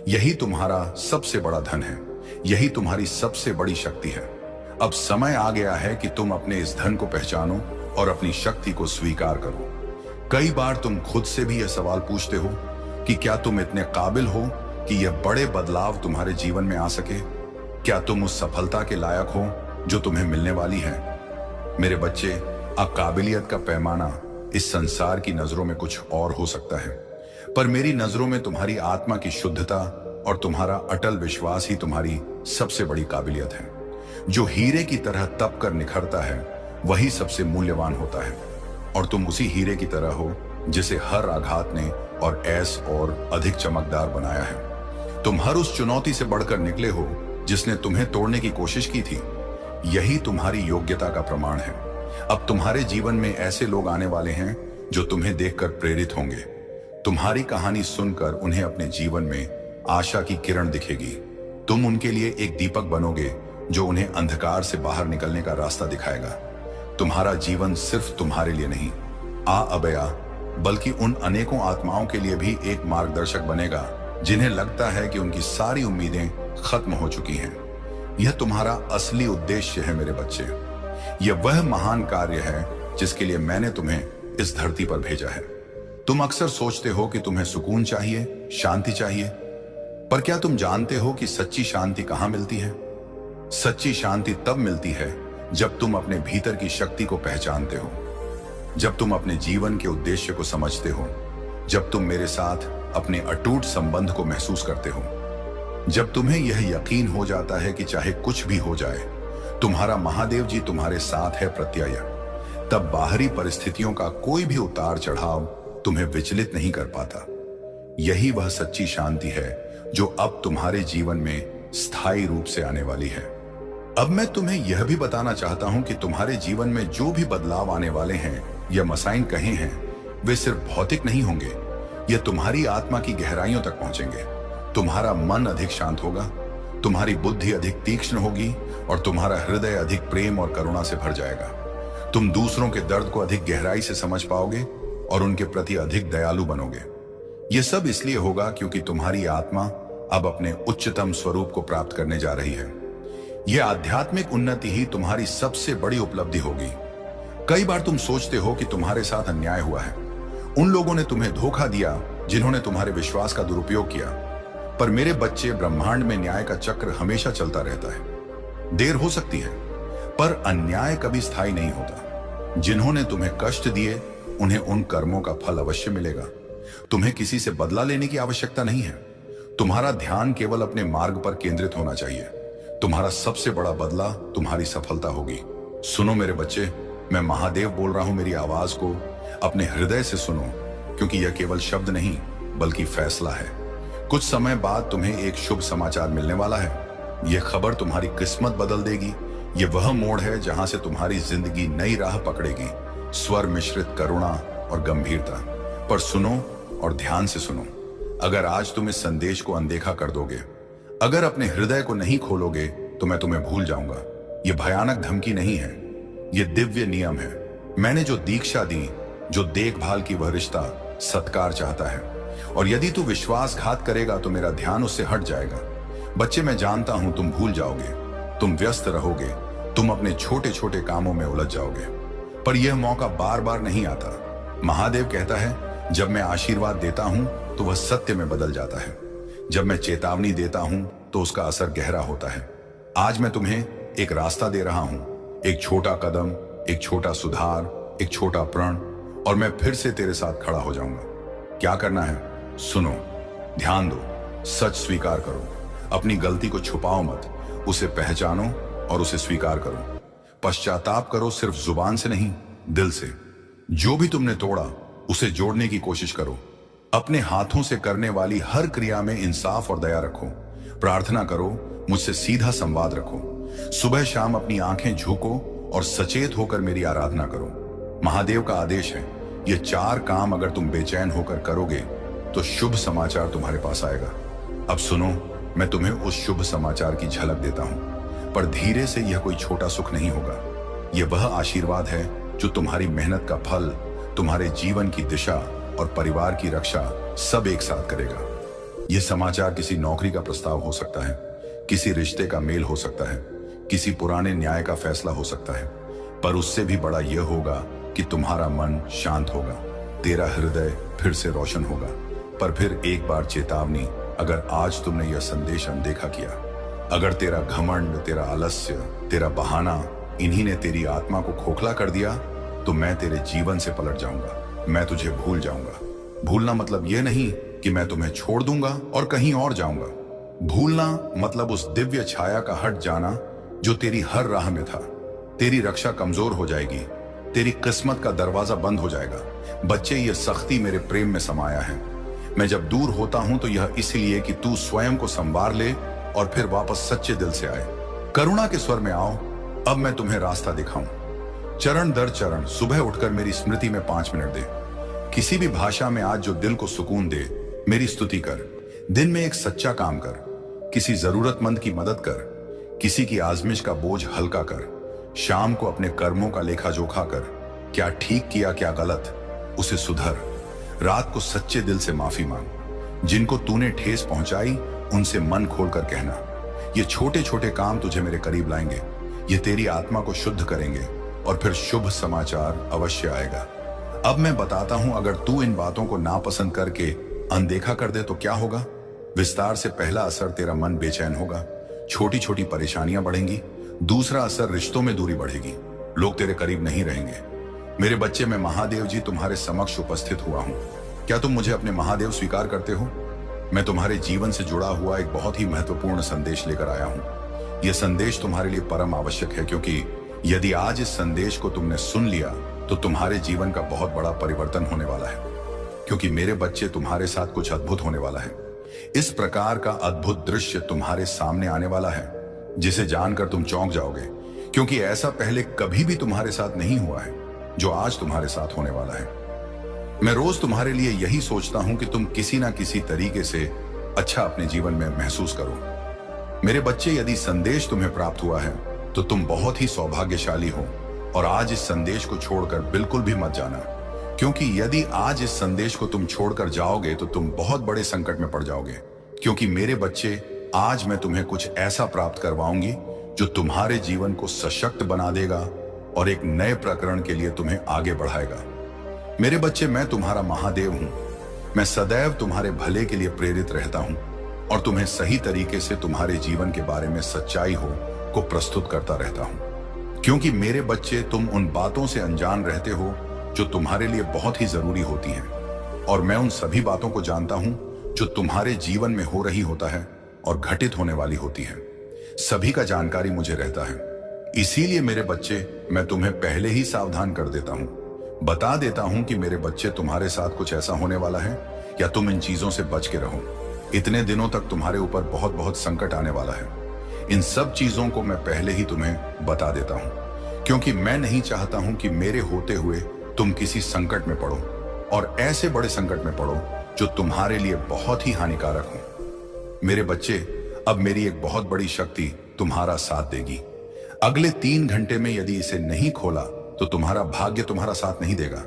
यही तुम्हारा सबसे बड़ा धन है, यही तुम्हारी सबसे बड़ी शक्ति है। अब समय आ गया है कि तुम अपने इस धन को पहचानो और अपनी शक्ति को स्वीकार करो। कई बार तुम खुद से भी यह सवाल पूछते हो कि क्या तुम इतने काबिल हो कि यह बड़े बदलाव तुम्हारे जीवन में आ सके? क्या तुम उस सफलता के लायक हो जो तुम्हें मिलने वाली है? मेरे बच्चे, अब काबिलियत का पैमाना इस संसार की नजरों में कुछ और हो सकता है, पर मेरी नजरों में तुम्हारी आत्मा की शुद्धता और तुम्हारा अटल विश्वास ही तुम्हारी सबसे बड़ी काबिलियत है। जो हीरे की तरह तप कर निखरता है वही सबसे मूल्यवान होता है, और तुम उसी हीरे की तरह हो जिसे हर आघात ने और ऐस और अधिक चमकदार बनाया है। तुम हर उस चुनौती से बढ़कर निकले हो जिसने तुम्हें तोड़ने की कोशिश की थी। यही तुम्हारी योग्यता का प्रमाण है। अब तुम्हारे जीवन में ऐसे लोग आने वाले हैं जो तुम्हें देखकर प्रेरित होंगे। तुम्हारी कहानी सुनकर उन्हें अपने जीवन में आशा की किरण दिखेगी। तुम उनके लिए एक दीपक बनोगे जो उन्हें अंधकार से बाहर निकलने का रास्ता दिखाएगा। तुम्हारा जीवन सिर्फ तुम्हारे लिए नहीं, अबया, बल्कि उन अनेकों आत्माओं के लिए भी एक मार्गदर्शक बनेगा जिन्हें लगता है कि उनकी सारी उम्मीदें खत्म हो चुकी हैं। यह तुम्हारा असली उद्देश्य है मेरे बच्चे। यह वह महान कार्य है जिसके लिए मैंने तुम्हें इस धरती पर भेजा है। तुम अक्सर सोचते हो कि तुम्हें सुकून चाहिए, शांति चाहिए, पर क्या तुम जानते हो कि सच्ची शांति कहां मिलती है? सच्ची शांति तब मिलती है जब तुम अपने भीतर की शक्ति को पहचानते हो, जब तुम अपने जीवन के उद्देश्य को समझते हो, जब तुम मेरे साथ अपने अटूट संबंध को महसूस करते हो, जब तुम्हें यह यकीन हो जाता है कि चाहे कुछ भी हो जाए तुम्हारा महादेव जी तुम्हारे साथ है प्रत्यय, तब बाहरी परिस्थितियों का कोई भी उतार चढ़ाव तुम्हें विचलित नहीं कर पाता। यही वह सच्ची शांति है जो अब तुम्हारे जीवन में स्थायी रूप से आने वाली है। अब मैं तुम्हें यह भी बताना चाहता हूं कि तुम्हारे जीवन में जो भी बदलाव आने वाले हैं या मसाइल कहे हैं, वे सिर्फ भौतिक नहीं होंगे, ये तुम्हारी आत्मा की गहराइयों तक पहुंचेंगे। तुम्हारा मन अधिक शांत होगा, तुम्हारी बुद्धि अधिक तीक्ष्ण होगी और तुम्हारा हृदय अधिक प्रेम और करुणा से भर जाएगा। तुम दूसरों के दर्द को अधिक गहराई से समझ पाओगे और उनके प्रति अधिक दयालु बनोगे। यह सब इसलिए होगा क्योंकि तुम्हारी आत्मा अब अपने उच्चतम स्वरूप को प्राप्त करने जा रही है। यह आध्यात्मिक उन्नति ही तुम्हारी सबसे बड़ी उपलब्धि होगी। कई बार तुम सोचते हो कि तुम्हारे साथ अन्याय हुआ है, उन लोगों ने तुम्हें धोखा दिया जिन्होंने तुम्हारे विश्वास का दुरुपयोग किया। पर मेरे बच्चे, ब्रह्मांड में न्याय का चक्र हमेशा चलता रहता है। देर हो सकती है, पर अन्याय कभी स्थायी नहीं होता। जिन्होंने तुम्हें कष्ट दिए उन्हें उन कर्मों का फल अवश्य मिलेगा। तुम्हें किसी से बदला लेने की आवश्यकता नहीं है। तुम्हारा ध्यान केवल अपने मार्ग पर केंद्रित होना चाहिए। तुम्हारा सबसे बड़ा बदला तुम्हारी सफलता होगी। सुनो मेरे बच्चे, मैं महादेव बोल रहा हूं। मेरी आवाज को अपने हृदय से सुनो, क्योंकि यह केवल शब्द नहीं बल्कि फैसला है। कुछ समय बाद तुम्हें एक शुभ समाचार मिलने वाला है। यह खबर तुम्हारी किस्मत बदल देगी। यह वह मोड़ है जहां से तुम्हारी जिंदगी नई राह पकड़ेगी, स्वर मिश्रित करुणा और गंभीरता। पर सुनो और ध्यान से सुनो। अगर आज तुम इस संदेश को अनदेखा कर दोगे, अगर अपने हृदय को नहीं खोलोगे, तो मैं तुम्हें भूल जाऊंगा। यह भयानक धमकी नहीं है, यह दिव्य नियम है। मैंने जो दीक्षा दी, जो देखभाल की, वह रिश्ता सत्कार चाहता है। और यदि तू विश्वासघात करेगा तो मेरा ध्यान उससे हट जाएगा। बच्चे, मैं जानता हूं तुम भूल जाओगे, तुम व्यस्त रहोगे, तुम अपने छोटे छोटे कामों में उलझ जाओगे। पर यह मौका बार बार नहीं आता। महादेव कहता है, जब मैं आशीर्वाद देता हूं तो वह सत्य में बदल जाता है। जब मैं चेतावनी देता हूं तो उसका असर गहरा होता है। आज मैं तुम्हें एक रास्ता दे रहा हूं, एक छोटा कदम, एक छोटा सुधार, एक छोटा प्रण, और मैं फिर से तेरे साथ खड़ा हो जाऊंगा। क्या करना है? सुनो, ध्यान दो, सच स्वीकार करो, अपनी गलती को छुपाओ मत, उसे पहचानो और उसे स्वीकार करो। पश्चाताप करो, सिर्फ जुबान से नहीं, दिल से। जो भी तुमने तोड़ा उसे जोड़ने की कोशिश करो। अपने हाथों से करने वाली हर क्रिया में इंसाफ और दया रखो। प्रार्थना करो, मुझसे सीधा संवाद रखो। सुबह शाम अपनी आंखें झुको और सचेत होकर मेरी आराधना करो। महादेव का आदेश है, ये 4 काम अगर तुम बेचैन होकर करोगे तो शुभ समाचार तुम्हारे पास आएगा। अब सुनो, मैं तुम्हें उस शुभ समाचार की झलक देता हूं। पर धीरे से, यह कोई छोटा सुख नहीं होगा। यह वह आशीर्वाद है जो तुम्हारी मेहनत का फल, तुम्हारे जीवन की दिशा और परिवार की रक्षा सब एक साथ करेगा। यह समाचार किसी नौकरी का प्रस्ताव हो सकता है, किसी रिश्ते का मेल हो सकता है, किसी पुराने न्याय का फैसला हो सकता है, पर उससे भी बड़ा यह होगा कि तुम्हारा मन शांत होगा, तेरा हृदय फिर से रोशन होगा। पर फिर एक बार चेतावनी, अगर आज तुमने यह संदेश अनदेखा किया, अगर तेरा घमंड, तेरा आलस्य, तेरा बहाना, इन्हीं ने तेरी आत्मा को खोखला कर दिया, तो मैं तेरे जीवन से पलट जाऊंगा। मैं तुझे भूल जाऊंगा। भूलना मतलब यह नहीं कि मैं तुम्हें छोड़ दूंगा और कहीं और जाऊंगा। भूलना मतलब उस दिव्य छाया का हट जाना जो तेरी हर राह में था। तेरी रक्षा कमजोर हो जाएगी, तेरी किस्मत का दरवाजा बंद हो जाएगा। बच्चे, ये सख्ती मेरे प्रेम में समाया है। मैं जब दूर होता हूं तो यह इसलिए कि तू स्वयं को संवार ले और फिर वापस सच्चे दिल से आए। करुणा के स्वर में आओ। अब मैं तुम्हें रास्ता दिखाऊं। चरण दर चरण सुबह उठकर मेरी स्मृति में 5 मिनट दे। किसी भी भाषा में आज जो दिल को सुकून दे, मेरी स्तुति कर। दिन में एक सच्चा काम कर, किसी जरूरतमंद की मदद कर, किसी की आजमिश का बोझ हल्का कर। शाम को अपने कर्मों का लेखा जोखा कर, क्या ठीक किया क्या गलत, उसे सुधर। रात को सच्चे दिल से माफी मांग। जिनको तूने ठेस पहुंचाई उनसे मन खोलकर कहना। ये छोटे छोटे काम तुझे मेरे करीब लाएंगे, ये तेरी आत्मा को शुद्ध करेंगे और फिर शुभ समाचार अवश्य आएगा। अब मैं बताता हूं, अगर तू इन बातों को नापसंद करके अनदेखा कर दे तो क्या होगा। विस्तार से पहला असर, तेरा मन बेचैन होगा, छोटी छोटी परेशानियां बढ़ेंगी। दूसरा असर, रिश्तों में दूरी बढ़ेगी, लोग तेरे करीब नहीं रहेंगे। मेरे बच्चे, मैं महादेव जी तुम्हारे समक्ष उपस्थित हुआ हूं। क्या तुम मुझे अपने महादेव स्वीकार करते हो? मैं तुम्हारे जीवन से जुड़ा हुआ एक बहुत ही महत्वपूर्ण संदेश लेकर आया हूं। यह संदेश तुम्हारे लिए परम आवश्यक है, क्योंकि यदि आज इस संदेश को तुमने सुन लिया तो तुम्हारे जीवन का बहुत बड़ा परिवर्तन होने वाला है। क्योंकि मेरे बच्चे, तुम्हारे साथ कुछ अद्भुत होने वाला है। इस प्रकार का अद्भुत दृश्य तुम्हारे सामने आने वाला है जिसे जानकर तुम चौंक जाओगे, क्योंकि ऐसा पहले कभी भी तुम्हारे साथ नहीं हुआ है जो आज तुम्हारे साथ होने वाला है। मैं रोज तुम्हारे लिए यही सोचता हूं कि तुम किसी ना किसी तरीके से अच्छा अपने जीवन में महसूस करो। मेरे बच्चे, यदि संदेश तुम्हें प्राप्त हुआ है तो तुम बहुत ही सौभाग्यशाली हो, और आज इस संदेश को छोड़कर बिल्कुल भी मत जाना, क्योंकि यदि आज इस संदेश को तुम छोड़कर जाओगे तो तुम बहुत बड़े संकट में पड़ जाओगे। क्योंकि मेरे बच्चे, आज मैं तुम्हें कुछ ऐसा प्राप्त करवाऊंगी जो तुम्हारे जीवन को सशक्त बना देगा और एक नए प्रकरण के लिए तुम्हें आगे बढ़ाएगा। मेरे बच्चे, मैं तुम्हारा महादेव हूं। मैं सदैव तुम्हारे भले के लिए प्रेरित रहता हूं और तुम्हें सही तरीके से तुम्हारे जीवन के बारे में सच्चाई को प्रस्तुत करता रहता हूं। क्योंकि मेरे बच्चे, तुम उन बातों से अनजान रहते हो जो तुम्हारे लिए बहुत ही जरूरी होती हैं, और मैं उन सभी बातों को जानता हूं जो तुम्हारे जीवन में हो रही होता है और घटित होने वाली होती है। सभी का जानकारी मुझे रहता है। इसीलिए मेरे बच्चे, मैं तुम्हें पहले ही सावधान कर देता हूं, बता देता हूं कि मेरे बच्चे, तुम्हारे साथ कुछ ऐसा होने वाला है या तुम इन चीजों से बच के रहो। इतने दिनों तक तुम्हारे ऊपर बहुत बहुत संकट आने वाला है। इन सब चीजों को मैं पहले ही तुम्हें बता देता हूं, क्योंकि मैं नहीं चाहता हूं कि मेरे होते हुए तुम किसी संकट में पड़ो, और ऐसे बड़े संकट में पड़ो जो तुम्हारे लिए बहुत ही हानिकारक हो। मेरे बच्चे, अब मेरी एक बहुत बड़ी शक्ति तुम्हारा साथ देगी। अगले 3 घंटे में यदि इसे नहीं खोला तो तुम्हारा भाग्य तुम्हारा साथ नहीं देगा,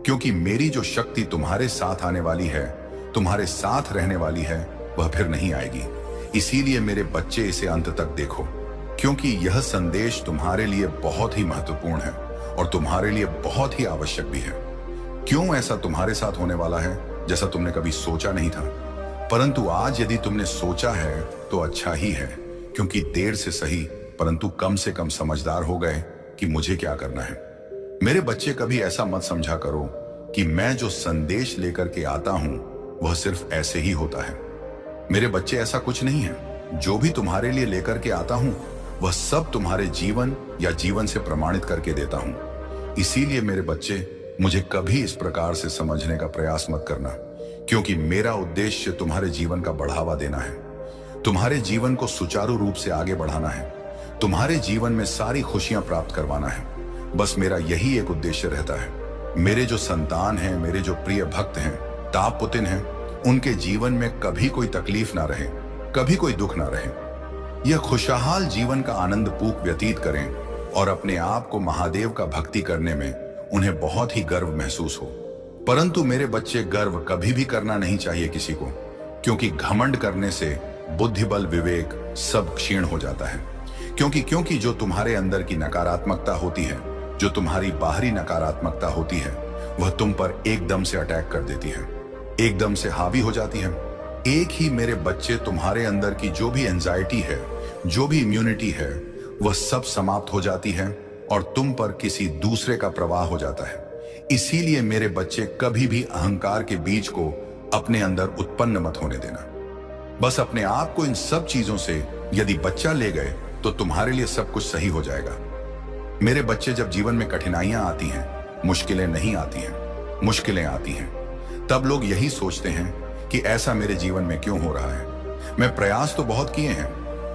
क्योंकि मेरी जो शक्ति तुम्हारे साथ आने वाली है, तुम्हारे साथ रहने वाली है, वह फिर नहीं आएगी। इसीलिए मेरे बच्चे, इसे अंत तक देखो, क्योंकि यह संदेश तुम्हारे लिए बहुत ही महत्वपूर्ण है और तुम्हारे लिए बहुत ही आवश्यक भी है। क्यों ऐसा तुम्हारे साथ होने वाला है जैसा तुमने कभी सोचा नहीं था, परंतु आज यदि तुमने सोचा है तो अच्छा ही है, क्योंकि देर से सही परंतु कम से कम समझदार हो गए कि मुझे क्या करना है। मेरे बच्चे, कभी ऐसा मत समझा करो कि मैं जो संदेश लेकर के आता हूं वह सिर्फ ऐसे ही होता है। मेरे बच्चे, ऐसा कुछ नहीं है। जो भी तुम्हारे लिए लेकर के आता हूं वह सब तुम्हारे जीवन या जीवन से प्रमाणित करके देता हूं। इसीलिए मेरे बच्चे, मुझे कभी इस प्रकार से समझने का प्रयास मत करना, क्योंकि मेरा उद्देश्य तुम्हारे जीवन का बढ़ावा देना है, तुम्हारे जीवन को सुचारू रूप से आगे बढ़ाना है, तुम्हारे जीवन में सारी खुशियां प्राप्त करवाना है। बस मेरा यही एक उद्देश्य रहता है। मेरे जो संतान हैं, मेरे जो प्रिय भक्त हैं, ताप पुतिन हैं, उनके जीवन में कभी कोई तकलीफ ना रहे, कभी कोई दुख ना रहे। यह खुशहाल जीवन का आनंद पूर्वक व्यतीत करें और अपने आप को महादेव का भक्ति करने में उन्हें बहुत ही गर्व महसूस हो। परंतु मेरे बच्चे, गर्व कभी भी करना नहीं चाहिए किसी को, क्योंकि घमंड करने से बुद्धि बल विवेक सब क्षीण हो जाता है। क्योंकि जो तुम्हारे अंदर की नकारात्मकता होती है, जो तुम्हारी बाहरी नकारात्मकता होती है, वह तुम पर एकदम से अटैक कर देती है, एकदम से हावी हो जाती है। एक ही मेरे बच्चे, तुम्हारे अंदर की जो भी एंजाइटी है, जो भी इम्यूनिटी है, वह सब समाप्त हो जाती है और तुम पर किसी दूसरे का प्रवाह हो जाता है। इसीलिए मेरे बच्चे, कभी भी अहंकार के बीज को अपने अंदर उत्पन्न मत होने देना। बस अपने आप को इन सब चीजों से यदि बच्चा ले गए तो तुम्हारे लिए सब कुछ सही हो जाएगा। मेरे बच्चे, जब जीवन में कठिनाइयां आती हैं, मुश्किलें नहीं आती हैं, मुश्किलें आती हैं, तब लोग यही सोचते हैं कि ऐसा मेरे जीवन में क्यों हो रहा है। मैं प्रयास तो बहुत किए हैं,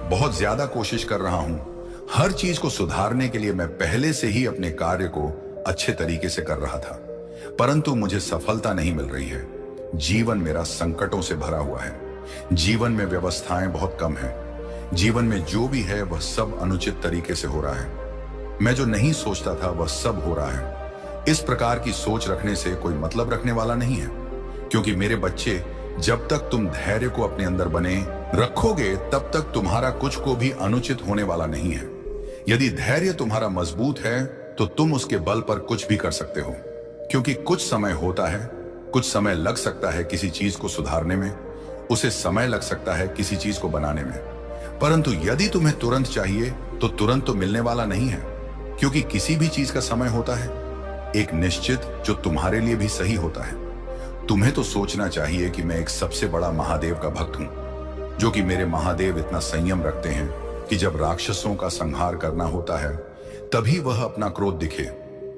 बहुत ज्यादा कोशिश कर रहा हूं, हर चीज को सुधारने के लिए मैं पहले से ही अपने कार्य को अच्छे तरीके से कर रहा था, परंतु मुझे सफलता नहीं मिल रही है। जीवन मेरा संकटों से भरा हुआ है, जीवन में व्यवस्थाएं बहुत कम हैं, जीवन में जो भी है वह सब अनुचित तरीके से हो रहा है। मैं जो नहीं सोचता था वह सब हो रहा है। इस प्रकार की सोच रखने से कोई मतलब रखने वाला नहीं है, क्योंकि मेरे बच्चे, जब तक तुम धैर्य को अपने अंदर बने रखोगे, तब तक तुम्हारा कुछ को भी अनुचित होने वाला नहीं है। यदि धैर्य तुम्हारा मजबूत है तो तुम उसके बल पर कुछ भी कर सकते हो। क्योंकि कुछ समय होता है, कुछ समय लग सकता है किसी चीज को सुधारने में, उसे समय लग सकता है किसी चीज को बनाने में। परंतु यदि तुम्हें तुरंत चाहिए तो तुरंत तो मिलने वाला नहीं है, क्योंकि किसी भी चीज का समय होता है, एक निश्चित जो तुम्हारे लिए भी सही होता है। तुम्हें तो सोचना चाहिए कि मैं एक सबसे बड़ा महादेव का भक्त हूं, जो कि मेरे महादेव इतना संयम रखते हैं कि जब राक्षसों का संहार करना होता है तभी वह अपना क्रोध दिखे,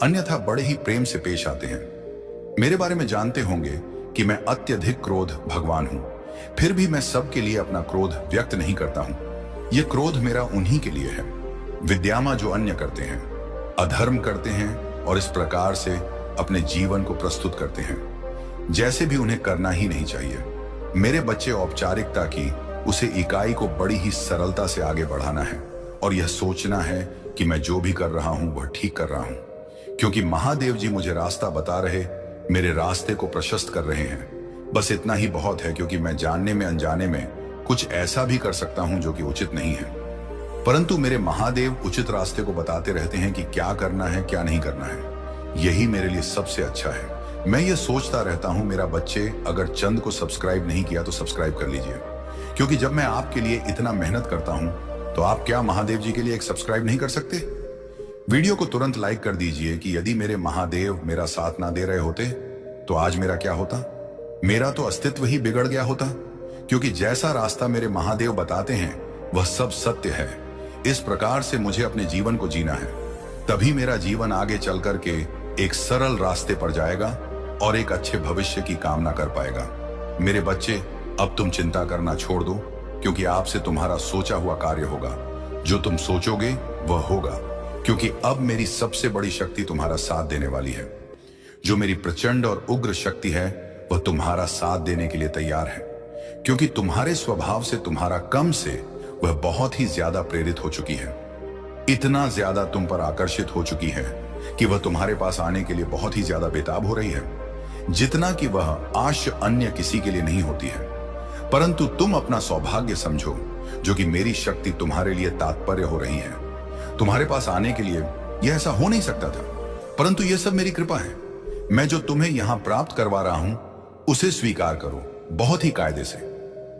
अन्यथा बड़े ही प्रेम से पेश आते हैं। मेरे बारे में जानते होंगे कि मैं अत्यधिक क्रोध भगवान हूं, फिर भी मैं सबके लिए अपना क्रोध व्यक्त नहीं करता हूं। यह क्रोध मेरा उन्हीं के लिए है, विद्यामा जो अन्य करते हैं, अधर्म करते हैं और इस प्रकार से अपने जीवन को प्रस्तुत करते हैं जैसे भी उन्हें करना ही नहीं चाहिए। मेरे बच्चे औपचारिकता की उसे इकाई को बड़ी ही सरलता से आगे बढ़ाना है और यह सोचना है कि मैं जो भी कर रहा हूं वह ठीक कर रहा हूं, क्योंकि महादेव जी मुझे रास्ता बता रहे, मेरे रास्ते को प्रशस्त कर रहे हैं। बस इतना ही बहुत है, क्योंकि मैं जानने में अनजाने में कुछ ऐसा भी कर सकता हूं जो कि उचित नहीं है, परंतु मेरे महादेव उचित रास्ते को बताते रहते हैं कि क्या करना है क्या नहीं करना है। यही मेरे लिए सबसे अच्छा है। मैं ये सोचता रहता हूं, मेरा बच्चे अगर चंद को सब्सक्राइब नहीं किया तो सब्सक्राइब कर लीजिए, क्योंकि जब मैं आपके लिए इतना मेहनत करता हूं तो आप क्या महादेव जी के लिए एक सब्सक्राइब नहीं कर सकते? वीडियो को तुरंत लाइक कर दीजिए कि यदि मेरे महादेव मेरा साथ ना दे रहे होते तो आज मेरा क्या होता? मेरा तो अस्तित्व ही बिगड़ गया होता, क्योंकि जैसा रास्ता मेरे महादेव बताते हैं वह सब सत्य है। इस प्रकार से मुझे अपने जीवन को जीना है, तभी मेरा जीवन आगे चल करके एक सरल रास्ते पर जाएगा और एक अच्छे भविष्य की कामना कर पाएगा। मेरे बच्चे, अब तुम चिंता करना छोड़ दो, क्योंकि आपसे तुम्हारा सोचा हुआ कार्य होगा। जो तुम सोचोगे वह होगा, क्योंकि अब मेरी सबसे बड़ी शक्ति तुम्हारा साथ देने वाली है। जो मेरी प्रचंड और उग्र शक्ति है वह तुम्हारा साथ देने के लिए तैयार है, क्योंकि तुम्हारे स्वभाव से तुम्हारा कम से वह बहुत ही ज्यादा प्रेरित हो चुकी है। इतना ज्यादा तुम पर आकर्षित हो चुकी है कि वह तुम्हारे पास आने के लिए बहुत ही ज्यादा बेताब हो रही है, जितना कि वह आश्य अन्य किसी के लिए नहीं होती है। परंतु तुम अपना सौभाग्य समझो, जो कि मेरी शक्ति तुम्हारे लिए तात्पर्य हो रही है। तुम्हारे पास आने के लिए यह ऐसा हो नहीं सकता था, परंतु यह सब मेरी कृपा है। मैं जो तुम्हें यहां प्राप्त करवा रहा हूं उसे स्वीकार करो, बहुत ही कायदे से।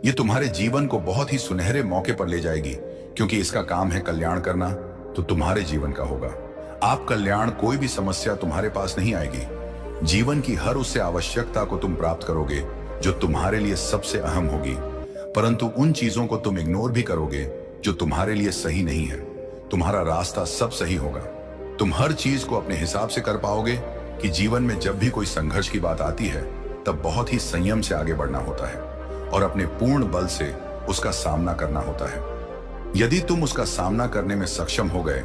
यह तुम्हारे जीवन को बहुत ही सुनहरे मौके पर ले जाएगी, क्योंकि इसका काम है कल्याण करना, तो तुम्हारे जीवन का होगा। आप कल्याण, कोई भी समस्या तुम्हारे पास नहीं आएगी। जीवन की हर उस आवश्यकता को तुम प्राप्त करोगे जो तुम्हारे लिए सबसे अहम होगी, परंतु उन चीजों को तुम इग्नोर भी करोगे जो तुम्हारे लिए सही नहीं है। तुम्हारा रास्ता सब सही होगा। तुम हर चीज को अपने हिसाब से कर पाओगे कि जीवन में जब भी कोई संघर्ष की बात आती है तब बहुत ही संयम से आगे बढ़ना होता है और अपने पूर्ण बल से उसका सामना करना होता है। यदि तुम उसका सामना करने में सक्षम हो गए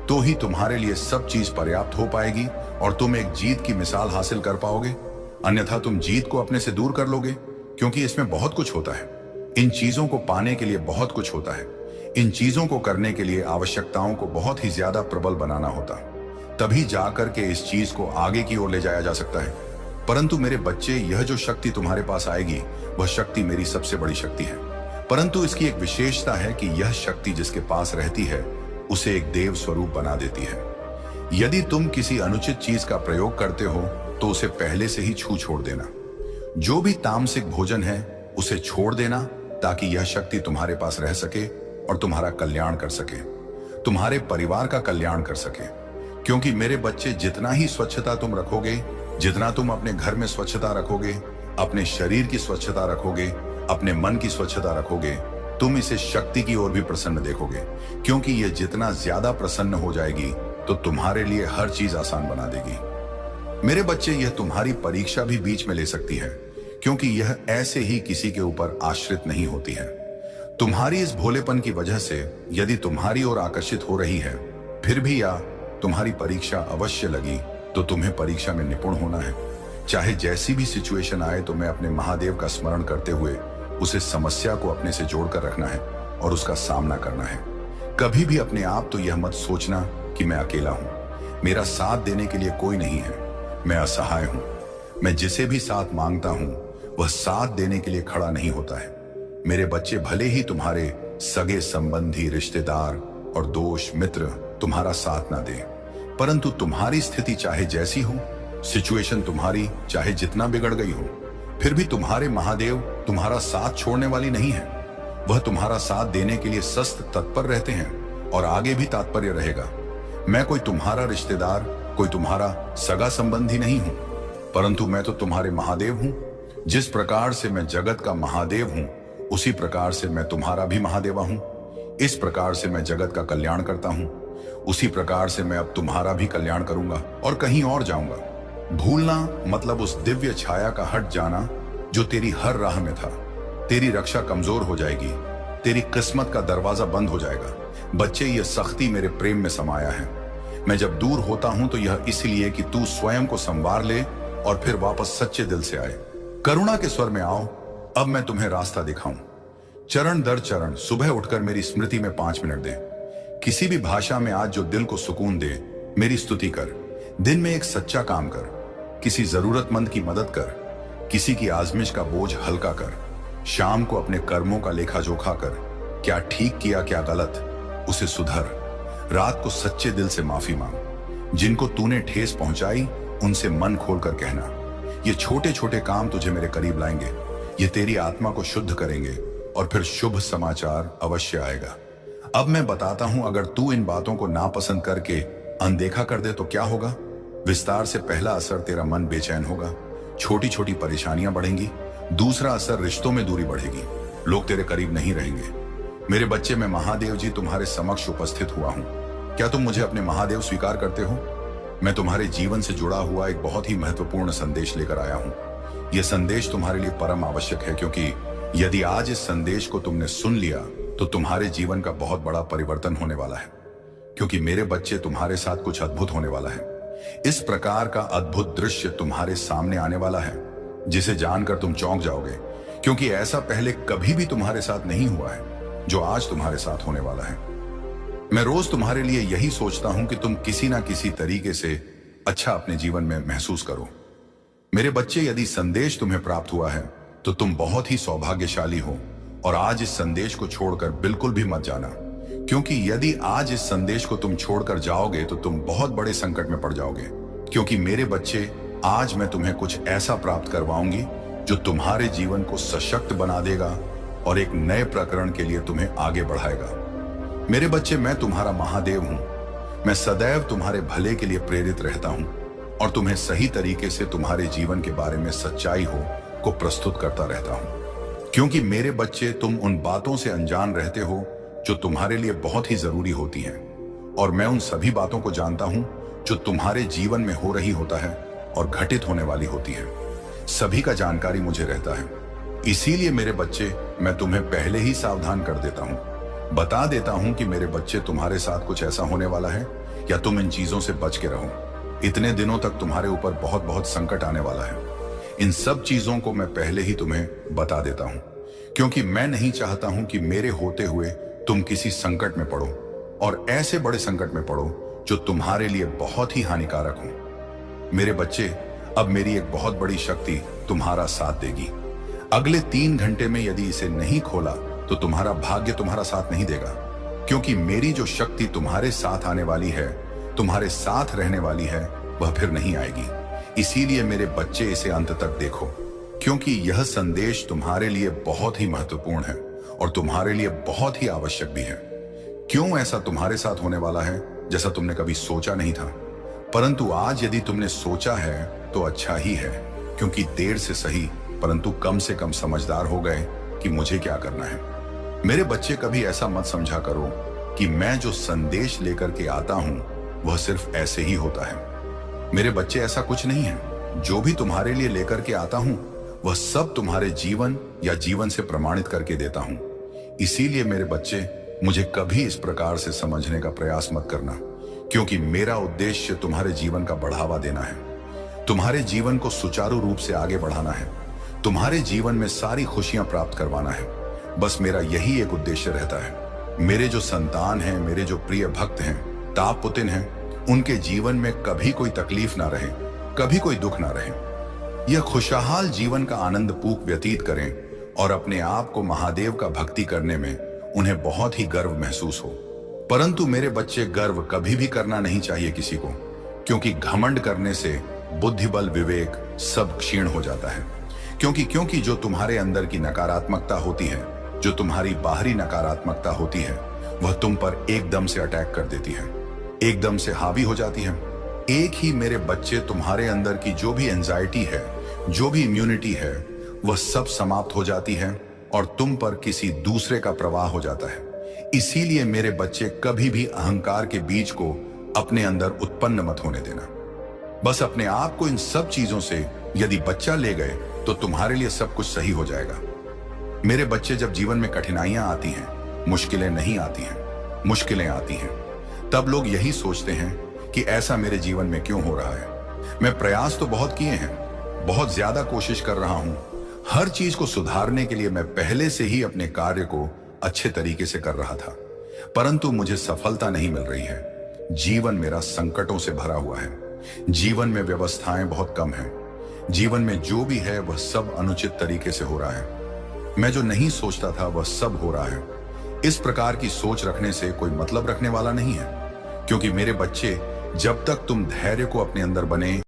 तो ही तुम्हारे लिए सब चीज पर्याप्त हो पाएगी और तुम एक जीत की मिसाल हासिल कर पाओगे, अन्यथा तुम जीत को अपने से दूर कर लोगे, क्योंकि इसमें बहुत कुछ होता है। इन चीजों को पाने के लिए बहुत कुछ होता है। इन चीजों को करने के लिए आवश्यकताओं को बहुत ही ज्यादा प्रबल बनाना होता, तभी जाकर के इस चीज को आगे की ओर ले जाया जा सकता है। परंतु मेरे बच्चे, यह जो शक्ति तुम्हारे पास आएगी वह शक्ति मेरी सबसे बड़ी शक्ति है, परंतु इसकी एक विशेषता है कि यह शक्ति जिसके पास रहती है उसे एक देव स्वरूप बना देती है। यदि तुम किसी अनुचित चीज का प्रयोग करते हो तो उसे पहले से ही छू छोड़ देना। जो भी तामसिक भोजन है उसे छोड़ देना, ताकि यह शक्ति तुम्हारे पास रह सके और तुम्हारा कल्याण कर सके, तुम्हारे परिवार का कल्याण कर सके। क्योंकि मेरे बच्चे, जितना ही स्वच्छता तुम रखोगे, जितना तुम अपने घर में स्वच्छता रखोगे, अपने शरीर की स्वच्छता रखोगे, अपने मन की स्वच्छता रखोगे, तुम इसे शक्ति की ओर भी प्रसन्न देखोगे, क्योंकि यह जितना ज्यादा प्रसन्न हो जाएगी तो तुम्हारे लिए हर चीज आसान बना देगी। मेरे बच्चे, यह तुम्हारी परीक्षा भी बीच में ले सकती है, क्योंकि यह ऐसे ही किसी के ऊपर आश्रित नहीं होती है। तुम्हारी इस भोलेपन की वजह से यदि तुम्हारी ओर आकर्षित हो रही है, फिर भी या तुम्हारी परीक्षा अवश्य लगी तो तुम्हें परीक्षा में निपुण होना है। चाहे जैसी भी सिचुएशन आए, तो मैं अपने महादेव का स्मरण करते हुए उसे समस्या को अपने से जोड़कर रखना है और उसका सामना करना है। कभी भी अपने आप तो यह मत सोचना कि मैं अकेला हूं, मेरा साथ देने के लिए कोई नहीं है, मैं असहाय हूं। मैं जिसे भी साथ मांगता हूं वह साथ देने के लिए खड़ा नहीं होता है। मेरे बच्चे, भले ही तुम्हारे सगे संबंधी, रिश्तेदार और दोस्त मित्र तुम्हारा साथ ना दे, परंतु तुम्हारी स्थिति चाहे जैसी हो, सिचुएशन तुम्हारी चाहे जितना बिगड़ गई हो, फिर भी तुम्हारे महादेव तुम्हारा साथ छोड़ने वाली नहीं है। वह तुम्हारा साथ देने के लिए सख्त तत्पर रहते हैं और आगे भी तात्पर्य रहेगा। मैं कोई तुम्हारा रिश्तेदार, कोई तुम्हारा सगा संबंधी नहीं हूं, परंतु मैं तो तुम्हारे महादेव हूं। जिस प्रकार से मैं जगत का महादेव हूं, उसी प्रकार से मैं तुम्हारा भी महादेवा हूं। इस प्रकार से मैं जगत का कल्याण करता हूं, उसी प्रकार से मैं अब तुम्हारा भी कल्याण करूंगा और कहीं और जाऊंगा। भूलना मतलब उस दिव्य छाया का हट जाना जो तेरी हर राह में था। तेरी रक्षा कमजोर हो जाएगी, तेरी किस्मत का दरवाजा बंद हो जाएगा। बच्चे, ये सख्ती मेरे प्रेम में समाया है। मैं जब दूर होता हूं तो यह इसलिए कि तू स्वयं को संवार ले और फिर वापस सच्चे दिल से आए। करुणा के स्वर में आओ, अब मैं तुम्हें रास्ता दिखाऊं। चरण दर चरण सुबह उठकर मेरी स्मृति में 5 मिनट दे। किसी भी भाषा में आज जो दिल को सुकून दे, मेरी स्तुति कर। दिन में एक सच्चा काम कर, किसी जरूरतमंद की मदद कर, किसी की आजमिश का बोझ हल्का कर। शाम को अपने कर्मों का लेखा जोखा कर, क्या ठीक किया क्या गलत, उसे सुधर। रात को सच्चे दिल से माफी मांग। जिनको तूने ठेस पहुंचाई उनसे मन खोलकर कहना। ये छोटे छोटे काम तुझे मेरे करीब लाएंगे, ये तेरी आत्मा को शुद्ध करेंगे और फिर शुभ समाचार अवश्य आएगा। अब मैं बताता हूं, अगर तू इन बातों को नापसंद करके अनदेखा कर दे तो क्या होगा। विस्तार से पहला असर, तेरा मन बेचैन होगा, छोटी छोटी परेशानियां बढ़ेंगी। दूसरा असर, रिश्तों में दूरी बढ़ेगी, लोग तेरे करीब नहीं रहेंगे। मेरे बच्चे, मैं महादेव जी तुम्हारे समक्ष उपस्थित हुआ हूं। क्या तुम मुझे अपने महादेव स्वीकार करते हो? मैं तुम्हारे जीवन से जुड़ा हुआ एक बहुत ही महत्वपूर्ण संदेश लेकर आया हूं। यह संदेश तुम्हारे लिए परम आवश्यक है, क्योंकि यदि आज इस संदेश को तुमने सुन लिया तो तुम्हारे जीवन का बहुत बड़ा परिवर्तन होने वाला है। क्योंकि मेरे बच्चे, तुम्हारे साथ कुछ अद्भुत होने वाला है। इस प्रकार का अद्भुत दृश्य तुम्हारे सामने आने वाला है जिसे जानकर तुम चौंक जाओगे, क्योंकि ऐसा पहले कभी भी तुम्हारे साथ नहीं हुआ है जो आज तुम्हारे साथ होने वाला है। मैं रोज तुम्हारे लिए यही सोचता हूं कि तुम किसी ना किसी तरीके से अच्छा अपने जीवन में महसूस करो। मेरे बच्चे, यदि संदेश तुम्हें प्राप्त हुआ है तो तुम बहुत ही सौभाग्यशाली हो, और आज इस संदेश को छोड़कर बिल्कुल भी मत जाना, क्योंकि यदि आज इस संदेश को तुम छोड़कर जाओगे तो तुम बहुत बड़े संकट में पड़ जाओगे। क्योंकि मेरे बच्चे, आज मैं तुम्हें कुछ ऐसा प्राप्त करवाऊंगी जो तुम्हारे जीवन को सशक्त बना देगा और एक नए प्रकरण के लिए तुम्हें आगे बढ़ाएगा। मेरे बच्चे, मैं तुम्हारा महादेव हूं। मैं सदैव तुम्हारे भले के लिए प्रेरित रहता हूं और तुम्हें सही तरीके से तुम्हारे जीवन के बारे में सच्चाई को प्रस्तुत करता रहता हूं। क्योंकि मेरे बच्चे, तुम उन बातों से अनजान रहते हो जो तुम्हारे लिए बहुत ही जरूरी होती हैं, और मैं उन सभी बातों को जानता हूं जो तुम्हारे जीवन में हो रही होता है और घटित होने वाली होती है। सभी का जानकारी मुझे रहता है। इसीलिए मेरे बच्चे, मैं तुम्हें पहले ही सावधान कर देता हूं, बता देता हूं कि मेरे बच्चे, तुम्हारे साथ कुछ ऐसा होने वाला है या तुम इन चीजों से बच के रहो। इतने दिनों तक तुम्हारे ऊपर बहुत बहुत संकट आने वाला है। इन सब चीजों को मैं पहले ही तुम्हें बता देता हूं, क्योंकि मैं नहीं चाहता हूं कि मेरे होते हुए तुम किसी संकट में पड़ो, और ऐसे बड़े संकट में पड़ो जो तुम्हारे लिए बहुत ही हानिकारक हो। मेरे बच्चे, अब मेरी एक बहुत बड़ी शक्ति तुम्हारा साथ देगी। अगले 3 घंटे में यदि इसे नहीं खोला तो तुम्हारा भाग्य तुम्हारा साथ नहीं देगा, क्योंकि मेरी जो शक्ति तुम्हारे साथ आने वाली है, तुम्हारे साथ रहने वाली है, वह फिर नहीं आएगी। इसीलिए मेरे बच्चे, इसे अंत तक देखो, क्योंकि यह संदेश तुम्हारे लिए बहुत ही महत्वपूर्ण है और तुम्हारे लिए बहुत ही आवश्यक भी है। क्यों ऐसा तुम्हारे साथ होने वाला है जैसा तुमने कभी सोचा नहीं था, परंतु आज यदि तुमने सोचा है तो अच्छा ही है, क्योंकि देर से सही परंतु कम से कम समझदार हो गए कि मुझे क्या करना है। मेरे बच्चे, कभी ऐसा मत समझा करो कि मैं जो संदेश लेकर के आता हूं वह सिर्फ ऐसे ही होता है। मेरे बच्चे, ऐसा कुछ नहीं है। जो भी तुम्हारे लिए लेकर के आता हूं वह सब तुम्हारे जीवन या जीवन से प्रमाणित करके देता हूं। इसीलिए मेरे बच्चे, मुझे कभी इस प्रकार से समझने का प्रयास मत करना, क्योंकि मेरा उद्देश्य तुम्हारे जीवन का बढ़ावा देना है, तुम्हारे जीवन को सुचारू रूप से आगे बढ़ाना है, तुम्हारे जीवन में सारी खुशियां प्राप्त करवाना है। बस मेरा यही एक उद्देश्य रहता है। मेरे जो संतान हैं, मेरे जो प्रिय भक्त हैं, ताप पुतिन हैं, उनके जीवन में कभी कोई तकलीफ ना रहे, कभी कोई दुख ना रहे। यह खुशहाल जीवन का आनंद पूक व्यतीत करें और अपने आप को महादेव का भक्ति करने में उन्हें बहुत ही गर्व महसूस हो। परंतु मेरे बच्चे, गर्व कभी भी करना नहीं चाहिए किसी को, क्योंकि घमंड करने से बुद्धि बल विवेक सब क्षीण हो जाता है। क्योंकि जो तुम्हारे अंदर की नकारात्मकता होती है, जो तुम्हारी बाहरी नकारात्मकता होती है, वह तुम पर एकदम से अटैक कर देती है, एकदम से हावी हो जाती है। एक ही मेरे बच्चे तुम्हारे अंदर की जो भी एंजाइटी है, जो भी इम्यूनिटी है, वह सब समाप्त हो जाती है और तुम पर किसी दूसरे का प्रवाह हो जाता है। इसीलिए मेरे बच्चे कभी भी अहंकार के बीज को अपने अंदर उत्पन्न मत होने देना। बस अपने आप को इन सब चीजों से यदि बच्चा ले गए तो तुम्हारे लिए सब कुछ सही हो जाएगा। मेरे बच्चे जब जीवन में कठिनाइयां आती हैं, मुश्किलें नहीं आती हैं, मुश्किलें आती हैं, तब लोग यही सोचते हैं कि ऐसा मेरे जीवन में क्यों हो रहा है। मैं प्रयास तो बहुत किए हैं, बहुत ज्यादा कोशिश कर रहा हूं, हर चीज को सुधारने के लिए मैं पहले से ही अपने कार्य को अच्छे तरीके से कर रहा था, परंतु मुझे सफलता नहीं मिल रही है। जीवन मेरा संकटों से भरा हुआ है, जीवन में व्यवस्थाएं बहुत कम हैं, जीवन में जो भी है वह सब अनुचित तरीके से हो रहा है। मैं जो नहीं सोचता था वह सब हो रहा है। इस प्रकार की सोच रखने से कोई मतलब रखने वाला नहीं है, क्योंकि मेरे बच्चे, जब तक तुम धैर्य को अपने अंदर बने